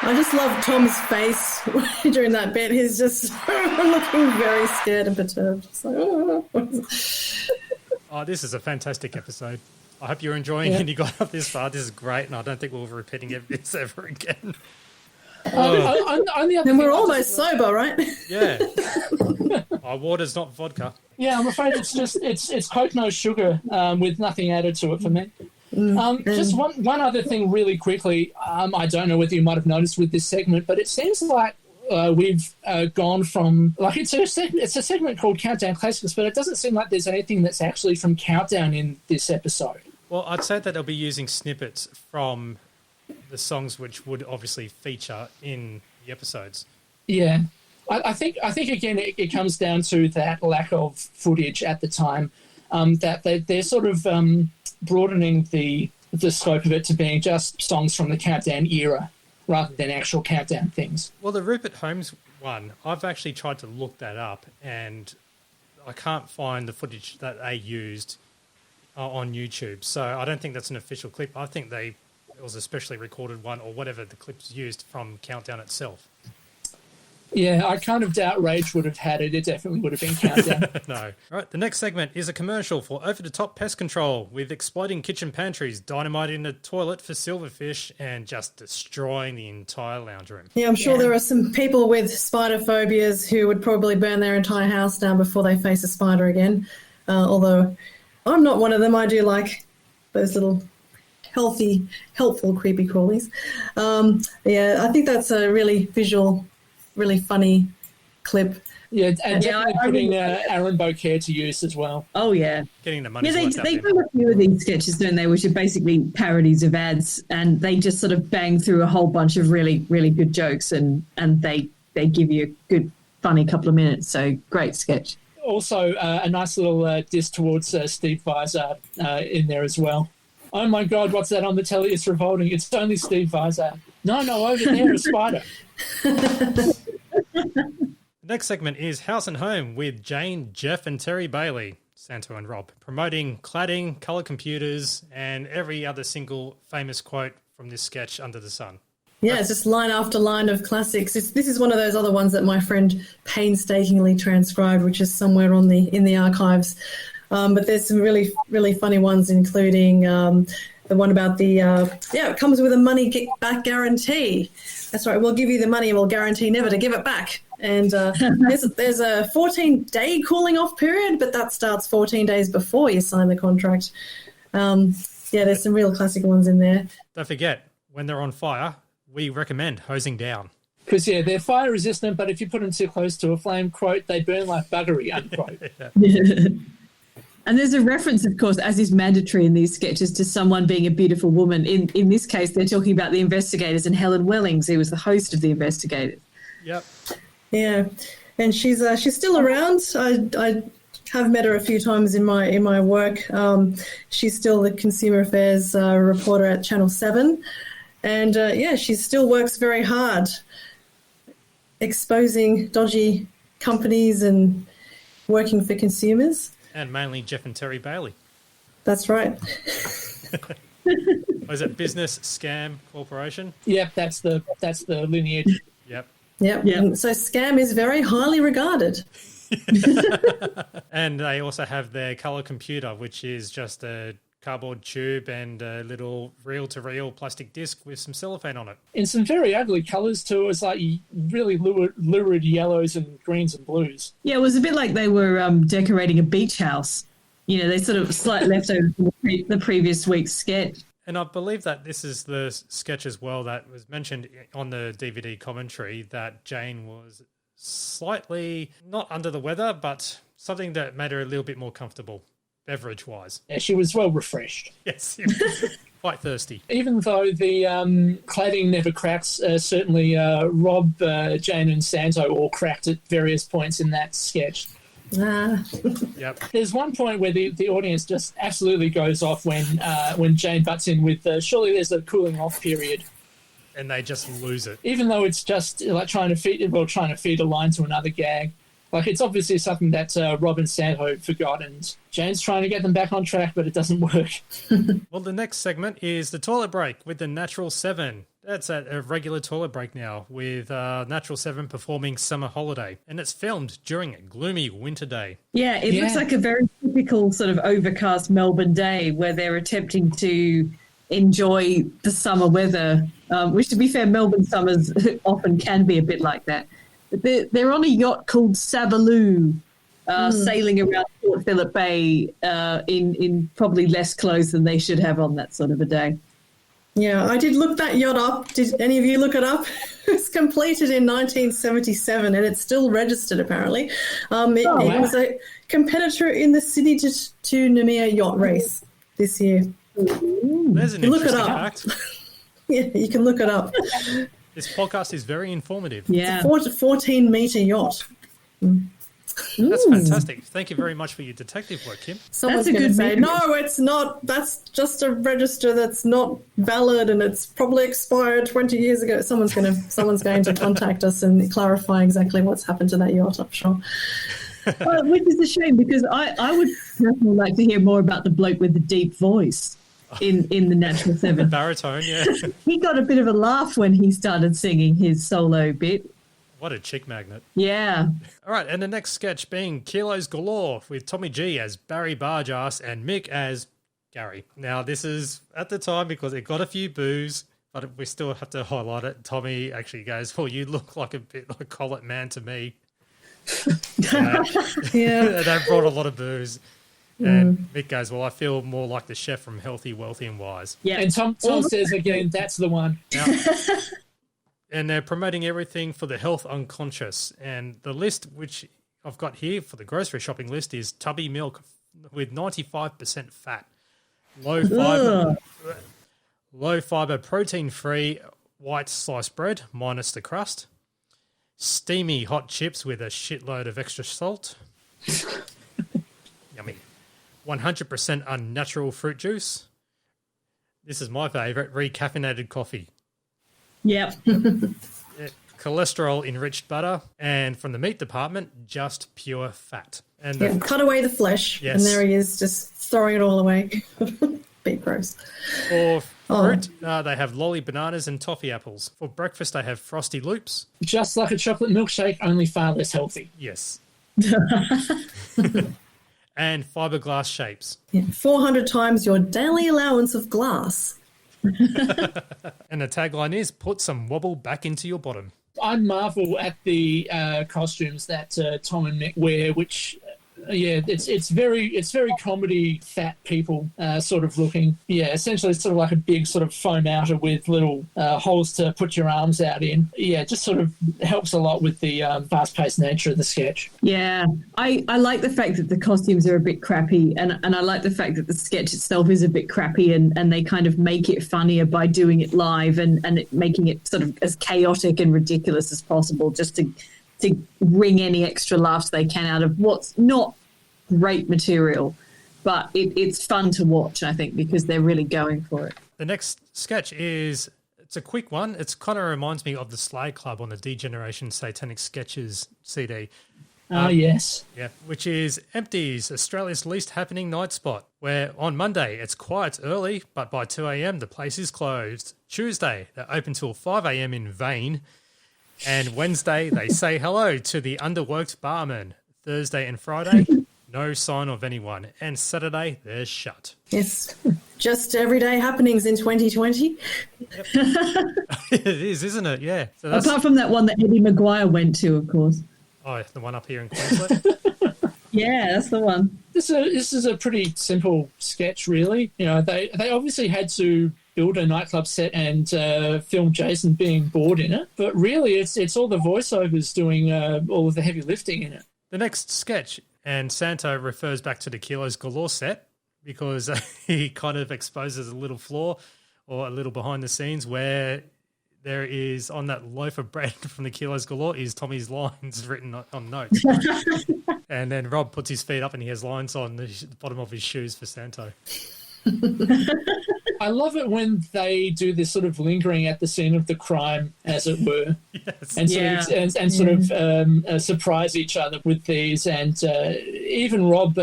I just love Tom's face during that bit. He's just looking very scared and perturbed. So, oh, this is a fantastic episode. I hope you're enjoying it and you got up this far. This is great, and I don't think we'll be repeating this ever again. And we're almost sober, right? Yeah. Our water's not vodka. Yeah, I'm afraid it's Coke no sugar with nothing added to it for me. Just one other thing really quickly. I don't know whether you might have noticed with this segment, but it seems like we've gone from, like, it's a segment called Countdown Classics, but it doesn't seem like there's anything that's actually from Countdown in this episode. Well, I'd say that they'll be using snippets from the songs which would obviously feature in the episodes. Yeah. I think again, it comes down to that lack of footage at the time, that they're sort of broadening the scope of it to being just songs from the Countdown era rather than actual Countdown things. Well, the Rupert Holmes one, I've actually tried to look that up, and I can't find the footage that they used on YouTube. So I don't think that's an official clip. I think it was a specially recorded one, or whatever the clip's used from Countdown itself. Yeah, I kind of doubt Rage would have had it. It definitely would have been Countdown. No. All right, the next segment is a commercial for over-the-top pest control with exploding kitchen pantries, dynamiting the toilet for silverfish, and just destroying the entire lounge room. Yeah, I'm sure there are some people with spider phobias who would probably burn their entire house down before they face a spider again. Although I'm not one of them. I do like those little healthy, helpful creepy crawlies. I think that's a really visual, really funny clip. Yeah, and definitely putting Aaron Beaucaire to use as well. Oh, yeah. Getting the money. Yeah, they do a few of these sketches, don't they, which are basically parodies of ads, and they just sort of bang through a whole bunch of really, really good jokes, and they give you a good, funny couple of minutes. So, great sketch. Also, a nice little diss towards Steve Vizard in there as well. Oh, my God, what's that on the telly? It's revolting. It's only Steve Vizard. No, over there, a spider. The next segment is House and Home with Jane, Jeff, and Terry Bailey, Santo and Rob, promoting cladding, colour computers, and every other single famous quote from this sketch under the sun. Yeah, it's just line after line of classics. This is one of those other ones that my friend painstakingly transcribed, which is somewhere in the archives. But there's some really, really funny ones, including the one about it comes with a money back guarantee. That's right, we'll give you the money and we'll guarantee never to give it back. And there's a 14-day cooling off period, but that starts 14 days before you sign the contract. There's some real classic ones in there. Don't forget, when they're on fire, we recommend hosing down. Because, they're fire resistant, but if you put them too close to a flame, quote, they burn like buggery, unquote. And there's a reference, of course, as is mandatory in these sketches, to someone being a beautiful woman. In this case, they're talking about the investigators and Helen Wellings, who was the host of the investigators. Yep. Yeah, and she's still around. I have met her a few times in my work. She's still the consumer affairs reporter at Channel 7. And, she still works very hard exposing dodgy companies and working for consumers. And mainly Jeff and Terry Bailey. That's right. Was it Business Scam Corporation? Yep, that's the lineage. Yep. And so Scam is very highly regarded. And they also have their colour computer, which is just a cardboard tube and a little reel-to-reel plastic disc with some cellophane on it. In some very ugly colours too. It was like really lurid yellows and greens and blues. Yeah, it was a bit like they were decorating a beach house. You know, they sort of slight leftover from the previous week's sketch. And I believe that this is the sketch as well that was mentioned on the DVD commentary, that Jane was slightly not under the weather, but something that made her a little bit more comfortable, beverage-wise. Yeah, she was well refreshed. Yes, she was quite thirsty. Even though the cladding never cracks, certainly Rob, Jane and Santo all cracked at various points in that sketch. Yep. There's one point where the audience just absolutely goes off when Jane butts in with, surely there's a cooling off period. And they just lose it. Even though it's just like trying to feed a line to another gag. Like, it's obviously something that Rob and Santo forgot, and Jane's trying to get them back on track, but it doesn't work. Well, the next segment is the toilet break with the Natural 7. That's a regular toilet break now, with Natural 7 performing Summer Holiday. And it's filmed during a gloomy winter day. Yeah, it looks like a very typical sort of overcast Melbourne day where they're attempting to enjoy the summer weather, which, to be fair, Melbourne summers often can be a bit like that. But they're on a yacht called Savaloo, sailing around Port Phillip Bay in probably less clothes than they should have on that sort of a day. Yeah, I did look that yacht up. Did any of you look it up? It was completed in 1977 and it's still registered, apparently. It was a competitor in the Sydney to Namia yacht race this year. There's an Look it interesting up. fact. Yeah, you can look it up. This podcast is very informative. Yeah. It's a 14-metre yacht. That's fantastic. Thank you very much for your detective work, Kim. Someone's That's a going to good say, movie. no, it's not. That's just a register that's not valid and it's probably expired 20 years ago. Someone's going to contact us and clarify exactly what's happened to that yacht, I'm sure. Well, which is a shame because I would personally like to hear more about the bloke with the deep voice in the Natural 7. Baritone, yeah. He got a bit of a laugh when he started singing his solo bit. What a chick magnet. Yeah. All right, and the next sketch being Kilos Galore with Tommy G as Barry Bargearse and Mick as Gary. Now, this is at the time because it got a few boos, but we still have to highlight it. Tommy actually goes, well, you look like a bit like Collet Man to me. Yeah. That brought a lot of boos. And Mick goes, well, I feel more like the chef from Healthy, Wealthy and Wise. Yeah. And Tom says again, that's the one. Now, and they're promoting everything for the health unconscious. And the list, which I've got here for the grocery shopping list, is tubby milk with 95% fat, low fiber, protein-free white sliced bread minus the crust, steamy hot chips with a shitload of extra salt, yummy, 100% unnatural fruit juice. This is my favourite, recaffeinated coffee. Yep. Cholesterol-enriched butter, and from the meat department, just pure fat. And Yeah, cut away the flesh, Yes. and there he is, just throwing it all away. Bit gross. for fruit, they have lolly bananas and toffee apples. For breakfast, they have frosty loops. Just like a chocolate milkshake, only far less healthy. Yes. And fiberglass shapes. Yeah, 400 times your daily allowance of glass. And the tagline is, put some wobble back into your bottom. I marvel at the costumes that Tom and Mick wear, which, it's very comedy fat people sort of looking. Yeah, essentially it's sort of like a big sort of foam outer with little holes to put your arms out in. Yeah, it just sort of helps a lot with the fast-paced nature of the sketch. Yeah. I like the fact that the costumes are a bit crappy and I like the fact that the sketch itself is a bit crappy and they kind of make it funnier by doing it live and making it sort of as chaotic and ridiculous as possible just to wring any extra laughs they can out of what's not great material, but it's fun to watch, I think, because they're really going for it. The next sketch it's a quick one. It kind of reminds me of the Slade Club on the D-Generation Satanic Sketches CD. Yes. Yeah, which is Empties, Australia's least happening night spot, where on Monday it's quiet early, but by 2 a.m. the place is closed. Tuesday, they're open till 5 a.m. in vain. And Wednesday, they say hello to the underworked barman. Thursday and Friday, No sign of anyone. And Saturday, they're shut. Yes, just everyday happenings in 2020. It is, isn't it? Yeah. So that's, Apart from that one that Eddie Maguire went to, of course. oh, the one up here in Queensland. Yeah, that's the one. This is a pretty simple sketch, really. You know, they obviously had to build a nightclub set and film Jason being bored in it, but really it's all the voiceovers doing all of the heavy lifting in it. The next sketch, and Santo refers back to the Kilos Galore set because he kind of exposes a little flaw or a little behind the scenes where there is on that loaf of bread from the Kilos Galore is Tommy's lines written on notes. And then Rob puts his feet up and he has lines on the bottom of his shoes for Santo. I love it when they do this sort of lingering at the scene of the crime, as it were, Yes. and sort of surprise each other with these. And even Rob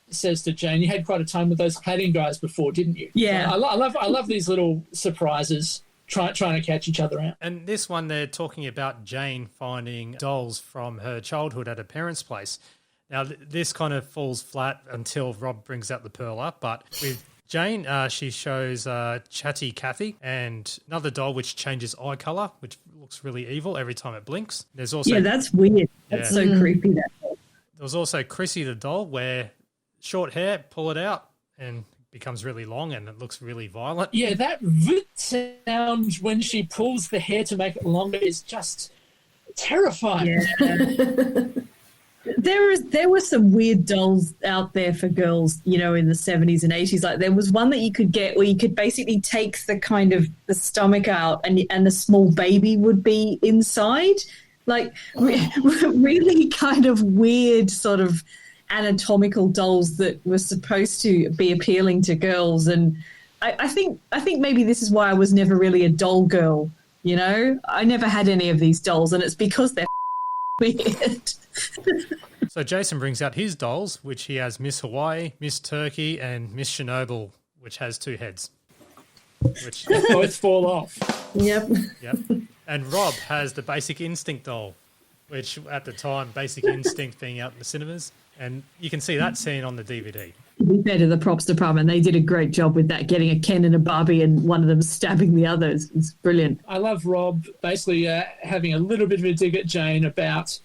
says to Jane, "You had quite a time with those cladding guys before, didn't you?" Yeah. So I love these little surprises, trying to catch each other out. And this one, they're talking about Jane finding dolls from her childhood at her parents' place. Now, this kind of falls flat until Rob brings out the perler, but with Jane, she shows Chatty Cathy and another doll which changes eye colour, which looks really evil every time it blinks. There's also That's weird. That's so creepy. That there was also Chrissy the doll, where short hair, pull it out, and becomes really long and it looks really violent. Yeah, that vit sound when she pulls the hair to make it longer is just terrifying. Yeah. There were some weird dolls out there for girls, you know, in the 70s and 80s. Like there was one that you could get where you could basically take the kind of the stomach out and the small baby would be inside. Like really kind of weird sort of anatomical dolls that were supposed to be appealing to girls. And I think maybe this is why I was never really a doll girl, you know? I never had any of these dolls, and it's because they're weird. So Jason brings out his dolls, which he has Miss Hawaii, Miss Turkey, and Miss Chernobyl, which has two heads. Which Both fall off. Yep. Yep. And Rob has the Basic Instinct doll, which at the time, Basic Instinct being out in the cinemas. And you can see that scene on the DVD. To be fair to the props department, they did a great job with that, getting a Ken and a Barbie and one of them stabbing the others. It's brilliant. I love Rob basically having a little bit of a dig at Jane about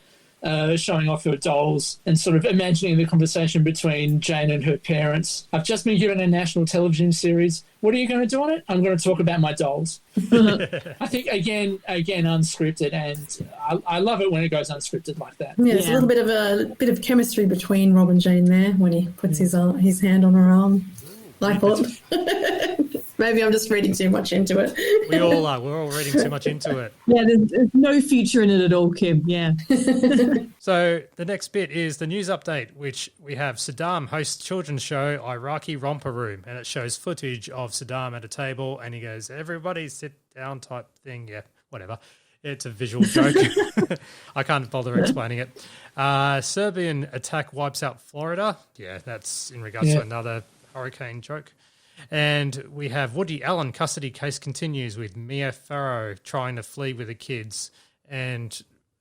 showing off her dolls and sort of imagining the conversation between Jane and her parents. I've just been given a national television series. What are you going to do on it? I'm going to talk about my dolls. I think, again, unscripted, and I love it when it goes unscripted like that. Yeah, there's a little bit of chemistry between Rob and Jane there when he puts his hand on her arm. I thought. Maybe I'm just reading too much into it. We all are. We're all reading too much into it. Yeah, there's no future in it at all, Kim. Yeah. So the next bit is the news update, which we have Saddam hosts children's show Iraqi Romper Room, and it shows footage of Saddam at a table, and he goes, "Everybody sit down," type thing. Yeah, whatever. It's a visual joke. I can't bother explaining it. Serbian attack wipes out Florida. Yeah, that's in regards to another hurricane joke. And we have Woody Allen custody case continues with Mia Farrow trying to flee with the kids, and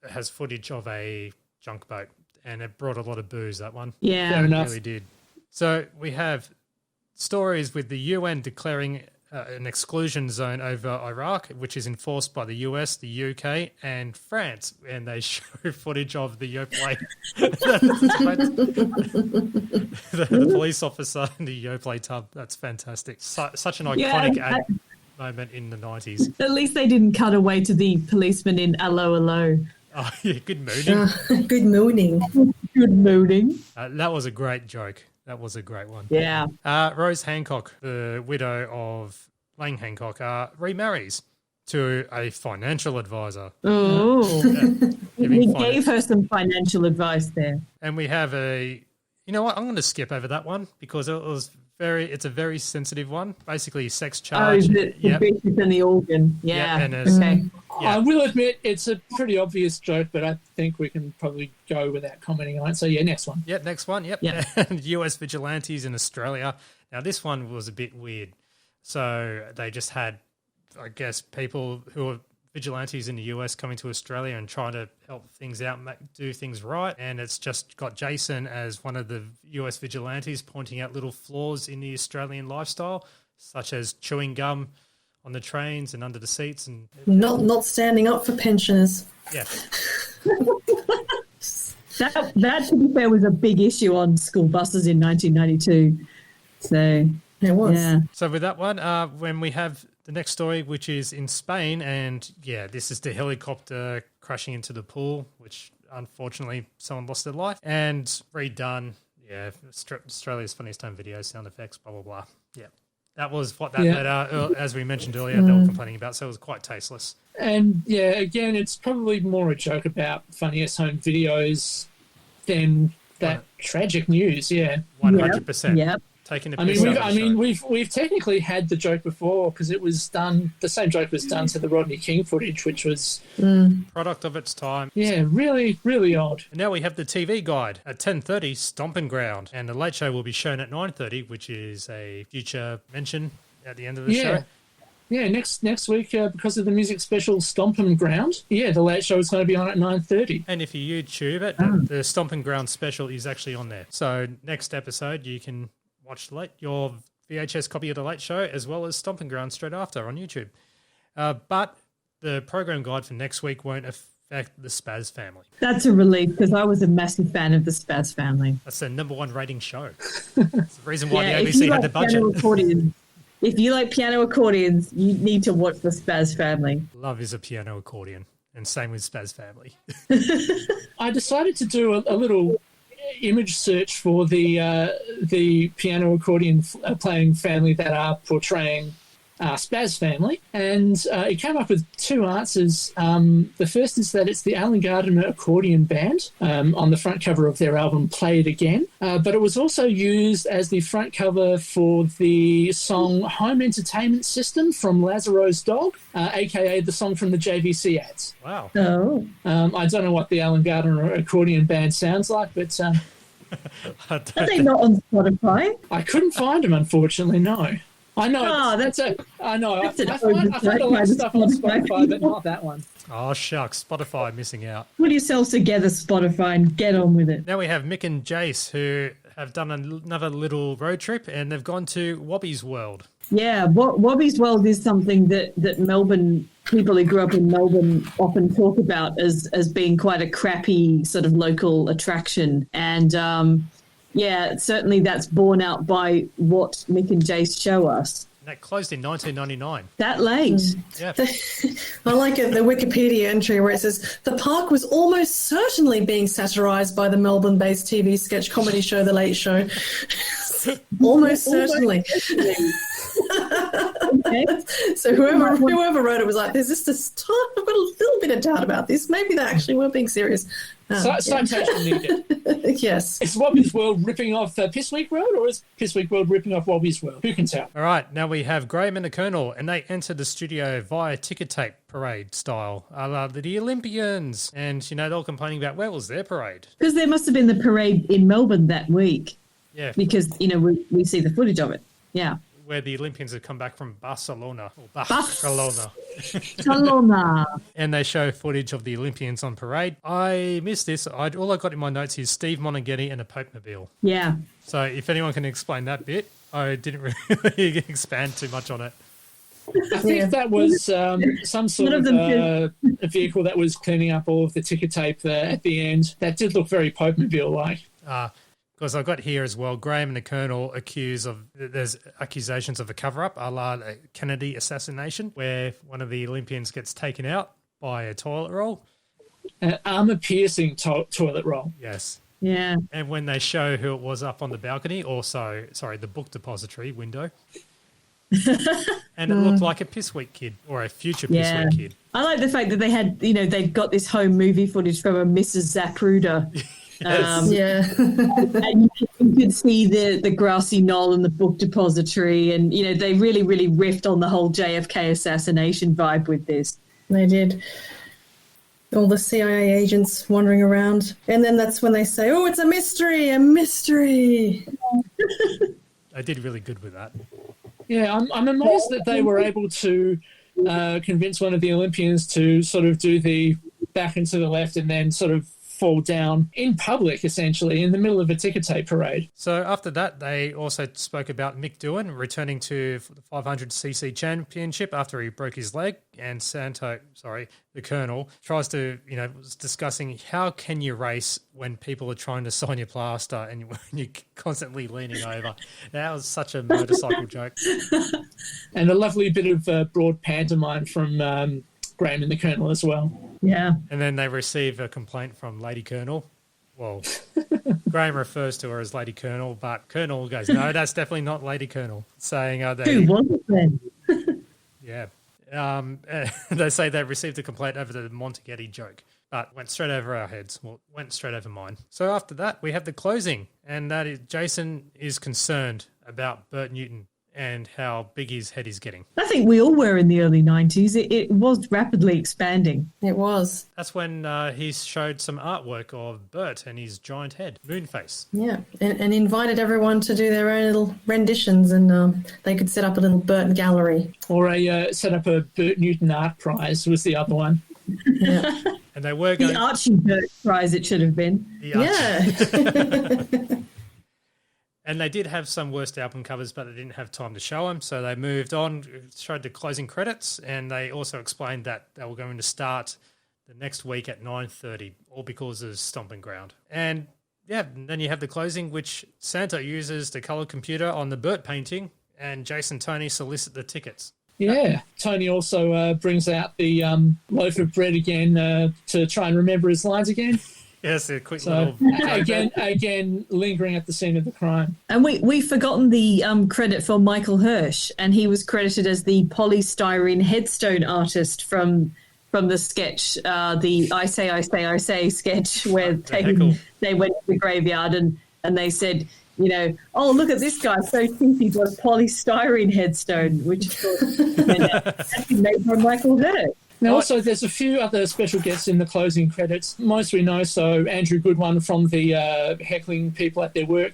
it has footage of a junk boat, and it brought a lot of booze, that one. Yeah. Fair enough. It really did. So we have stories with the UN declaring an exclusion zone over Iraq, which is enforced by the US, the UK, and France, and they show footage of the Yoplait, the police officer in the Yoplait tub. That's fantastic. Such an iconic ad moment in the 90s. At least they didn't cut away to the policeman in Allo Allo. Oh, yeah, good mooning. Good mooning. Good mooning. That was a great joke. That was a great one. Yeah. Rose Hancock, the widow of Lang Hancock, remarries to a financial advisor. Oh. Giving We gave her some financial advice there. And we have you know what? I'm going to skip over that one because it's a very sensitive one. Basically, sex charge. Oh, the bishop and the organ. Yeah. And okay. I will admit it's a pretty obvious joke, but I think we can probably go without commenting on it. So, yeah, next one. Yeah, next one. Yep. Yeah. And US vigilantes in Australia. Now, this one was a bit weird. So they just had, I guess, people who were vigilantes in the US coming to Australia and trying to help things out, do things right. And it's just got Jason as one of the US vigilantes pointing out little flaws in the Australian lifestyle, such as chewing gum on the trains and under the seats. And Not standing up for pensioners. yeah. That, to be fair, was a big issue on school buses in 1992. So It was. yeah. So with that one, when we have the next story, which is in Spain, and yeah, this is the helicopter crashing into the pool, which unfortunately someone lost their life, and redone. Yeah, Australia's funniest home video, sound effects, blah, blah, blah. Yeah, that was what that letter, as we mentioned earlier, they were complaining about, so it was quite tasteless. And yeah, again, it's probably more a joke about funniest home videos than that tragic news. Yeah, 100%. Yep. Taking the piss out of the show. We've technically had the joke before because it was done. The same joke was done to the Rodney King footage, which was Product of its time. yeah, really, really odd. And now we have the TV guide at 10:30, Stomping Ground, and the Late Show will be shown at 9:30, which is a future mention at the end of the show. Yeah, next week because of the music special Stompin' Ground. Yeah, the Late Show is going to be on at 9:30. And if you YouTube it, the Stomping Ground special is actually on there. So next episode, you can watch your VHS copy of the Late Show as well as Stomping Ground straight after on YouTube. But the program guide for next week won't affect the Spaz Family. That's a relief because I was a massive fan of the Spaz Family. That's the #1 rating show. That's the reason why the if ABC you had like the budget. piano accordions- If you like piano accordions, you need to watch the Spaz Family. Love is a piano accordion, and same with Spaz Family. I decided to do a little image search for the piano accordion playing family that are portraying Spaz Family, and it came up with two answers. The first is that it's the Alan Gardner Accordion Band on the front cover of their album Play It Again, but it was also used as the front cover for the song Home Entertainment System from Lazaro's Dog, aka the song from the JVC ads. Wow. Oh. I don't know what the Alan Gardner Accordion Band sounds like, but Are they not on Spotify? I couldn't find them, unfortunately, no. I know. I know. I find a lot of stuff on Spotify, but not that one. Oh, shucks. Spotify missing out. Put yourselves together, Spotify, and get on with it. Now we have Mick and Jace, who have done another little road trip, and they've gone to Wobby's World. Yeah, Wobby's World is something that Melbourne, people who grew up in Melbourne often talk about as being quite a crappy sort of local attraction. And yeah, certainly that's borne out by what Mick and Jace show us. And that closed in 1999. That late. Yeah. I like it, the Wikipedia entry where it says, the park was almost certainly being satirised by the Melbourne-based TV sketch comedy show The Late Show. Almost certainly. Okay. So whoever wrote it was like, there's just I've got a little bit of doubt about this. Maybe they actually were being serious. Citation needed. Yes. Is Wobby's World ripping off Pissweek World, or is Pissweek World ripping off Wobby's World? Who can tell? All right, now we have Graham and the Colonel, and they enter the studio via ticker tape parade style, a la the Olympians. And, they're all complaining about, where was their parade? Because there must have been the parade in Melbourne that week. Yeah. Because, we see the footage of it. Yeah. Where the Olympians have come back from Barcelona. Barcelona. Barcelona. And they show footage of the Olympians on parade. I missed this. All I got in my notes is Steve Monaghetti and a Pope-mobile. Yeah. So if anyone can explain that bit, I didn't really expand too much on it. I think that was some sort of a vehicle that was cleaning up all of the ticker tape at the end. That did look very Pope-mobile-like. Because I got here as well, Graham and the Colonel there's accusations of a cover-up, a la the Kennedy assassination, where one of the Olympians gets taken out by a toilet roll. An armor-piercing toilet roll. Yes. Yeah. And when they show who it was up on the balcony, the book depository window, and it looked like a Pissweek kid or a future Pissweek kid. I like the fact that they had, they'd got this home movie footage from a Mrs. Zapruder. Yes. And you could see the grassy knoll and the book depository, and they really, really riffed on the whole JFK assassination vibe with this. They did. All the CIA agents wandering around, and then that's when they say, "Oh, it's a mystery, a mystery." They did really good with that. Yeah, I'm amazed that they were able to convince one of the Olympians to sort of do the back and to the left and then sort of fall down in public, essentially, in the middle of a ticker tape parade. So after that, they also spoke about Mick Doohan returning to the 500cc championship after he broke his leg, and the Colonel, tries to, was discussing how can you race when people are trying to sign your plaster and you're constantly leaning over. That was such a motorcycle joke. And a lovely bit of broad pantomime from Graham and the Colonel as well. Yeah. And then they receive a complaint from Lady Colonel. Well, Graham refers to her as Lady Colonel, but Colonel goes, no, that's definitely not Lady Colonel. Saying, Who was it then? Yeah. They say they received a complaint over the Monteghetti joke, but went straight over our heads. Well, went straight over mine. So after that, we have the closing, and that is Jason is concerned about Bert Newton and how big his head is getting. I think we all were in the early 90s. It was rapidly expanding. It was. That's when he showed some artwork of Bert and his giant head, Moonface. Yeah, and invited everyone to do their own little renditions, and they could set up a little Bert gallery. Or set up a Bert Newton Art Prize was the other one. Yeah. And they were going... The Archie Bert Prize it should have been. Yeah. And they did have some worst album covers, but they didn't have time to show them. So they moved on, showed the closing credits, and they also explained that they were going to start the next week at 9:30, all because of Stomping Ground. And then you have the closing, which Santa uses the colour computer on the Bert painting, and Jason Tony solicit the tickets. Yeah. Tony also brings out the loaf of bread again to try and remember his lines again. Yes, a quick So little... again, lingering at the scene of the crime. And we've forgotten the credit for Michael Hirsch, and he was credited as the polystyrene headstone artist from the sketch, the I Say sketch, where they went to the graveyard and they said, oh, look at this guy, so cheapy, got a polystyrene headstone, which of course actually made by Michael Hirsch. Now, also, there's a few other special guests in the closing credits. Most we know, so Andrew Goodwin from the heckling people at their work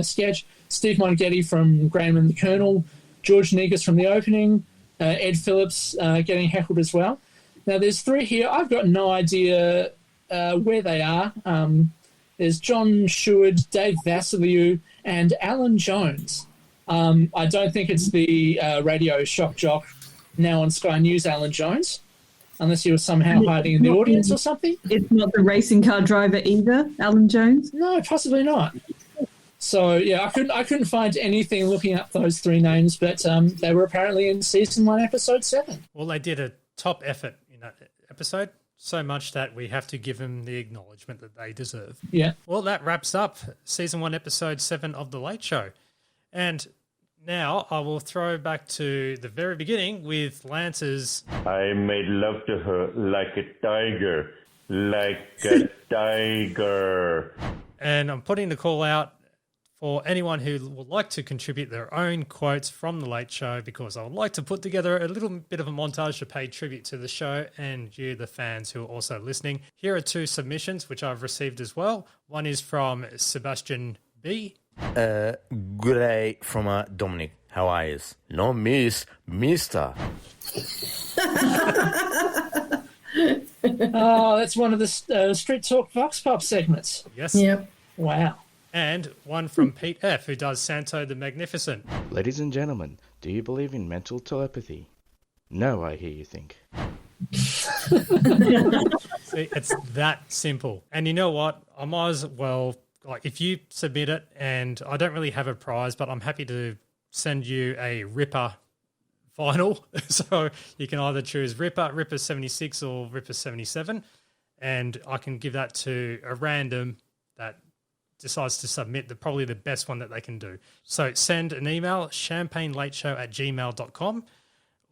sketch, Steve Monteghetti from Graham and the Colonel, George Negus from the opening, Ed Phillips getting heckled as well. Now, there's three here. I've got no idea where they are. There's John Sheward, Dave Vassiliou, and Alan Jones. I don't think it's the radio shock jock now on Sky News, Alan Jones. Unless he was somehow hiding in the audience or something. It's not the racing car driver either, Alan Jones? No, possibly not. So, yeah, I couldn't find anything looking up those three names, but they were apparently in Season 1, Episode 7. Well, they did a top effort in that episode, so much that we have to give them the acknowledgement that they deserve. Yeah. Well, that wraps up Season 1, Episode 7 of The Late Show. And... now I will throw back to the very beginning with Lance's... I made love to her like a tiger. Like a tiger. And I'm putting the call out for anyone who would like to contribute their own quotes from The Late Show, because I would like to put together a little bit of a montage to pay tribute to the show and you, the fans who are also listening. Here are two submissions, which I've received as well. One is from Sebastian B. Good day from Dominic. How are you? No, Mister. Oh, that's one of the Street Talk Vox Pop segments. Yes. Yep. Wow. And one from Pete F., who does Santo the Magnificent. Ladies and gentlemen, do you believe in mental telepathy? No, I hear you think. See, it's that simple. And you know what? I might as well... like, if you submit it, and I don't really have a prize, but I'm happy to send you a Ripper vinyl. So you can either choose Ripper 76 or Ripper 77, and I can give that to a random that decides to submit probably the best one that they can do. So send an email, champagnelateshow@gmail.com,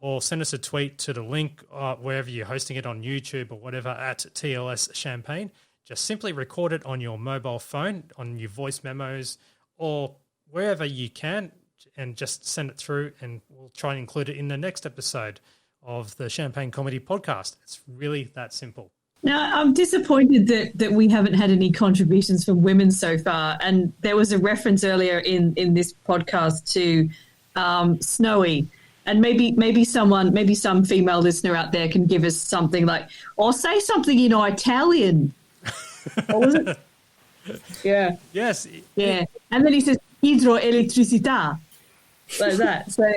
or send us a tweet to the link wherever you're hosting it on YouTube or whatever at TLS Champagne. Just simply record it on your mobile phone, on your voice memos, or wherever you can, and just send it through, and we'll try and include it in the next episode of the Champagne Comedy Podcast. It's really that simple. Now, I'm disappointed that we haven't had any contributions from women so far, and there was a reference earlier in this podcast to Snowy, And maybe some female listener out there can give us something like, or say something in Italian. What was it? Yeah. Yes. Yeah. And then he says hidroelectricità, like that. So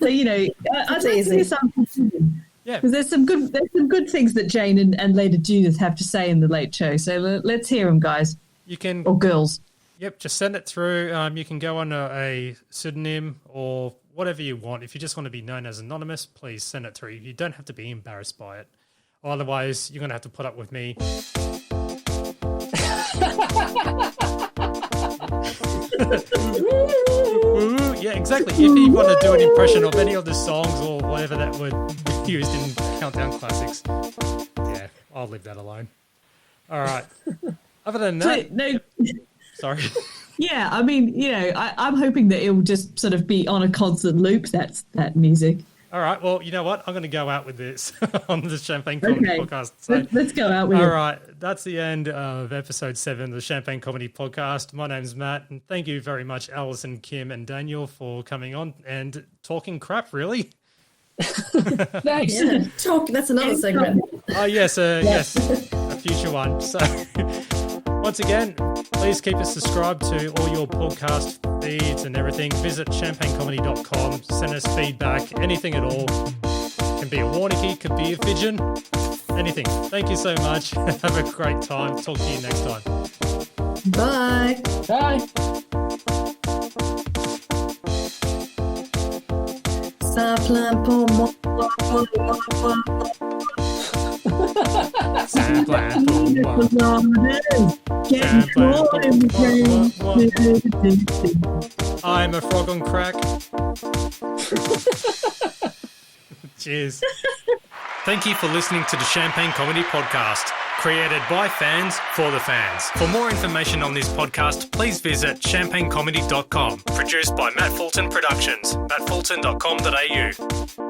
you know, I'd like to hear something. Yeah. Because there's some good things that Jane and Lady Judith have to say in the Late Show. So let's hear them, guys. You can, or girls. Yep, just send it through. You can go on a pseudonym or whatever you want. If you just want to be known as anonymous, please send it through. You don't have to be embarrassed by it. Otherwise, you're going to have to put up with me. Yeah, exactly. If you want to do an impression of any of the songs or whatever that were used in Countdown Classics, yeah, I'll leave that alone. All right. Other than that... Sorry. Yeah, I mean, you know, I'm hoping that it will just sort of be on a constant loop, that music. All right, well, you know what? I'm going to go out with this on the Champagne Comedy Podcast. So, let's go out with it. All right, that's the end of episode 7 of the Champagne Comedy Podcast. My name's Matt, and thank you very much, Alison, Kim, and Daniel, for coming on and talking crap, really. Thanks. Yeah, that's another segment. Oh, yes, yes, a future one. So, once again, please keep us subscribed to all your podcast feeds and everything. Visit champagnecomedy.com. Send us feedback, anything at all. Can be a Warnicky, could be a pigeon, anything. Thank you so much. Have a great time. Talk to you next time. Bye. Bye. Ça plaint pour moi. I'm a frog on crack. Cheers. Thank you for listening to the Champagne Comedy Podcast, created by fans for the fans. For more information on this podcast, please visit champagnecomedy.com. Produced by Matt Fulton Productions, mattfulton.com.au.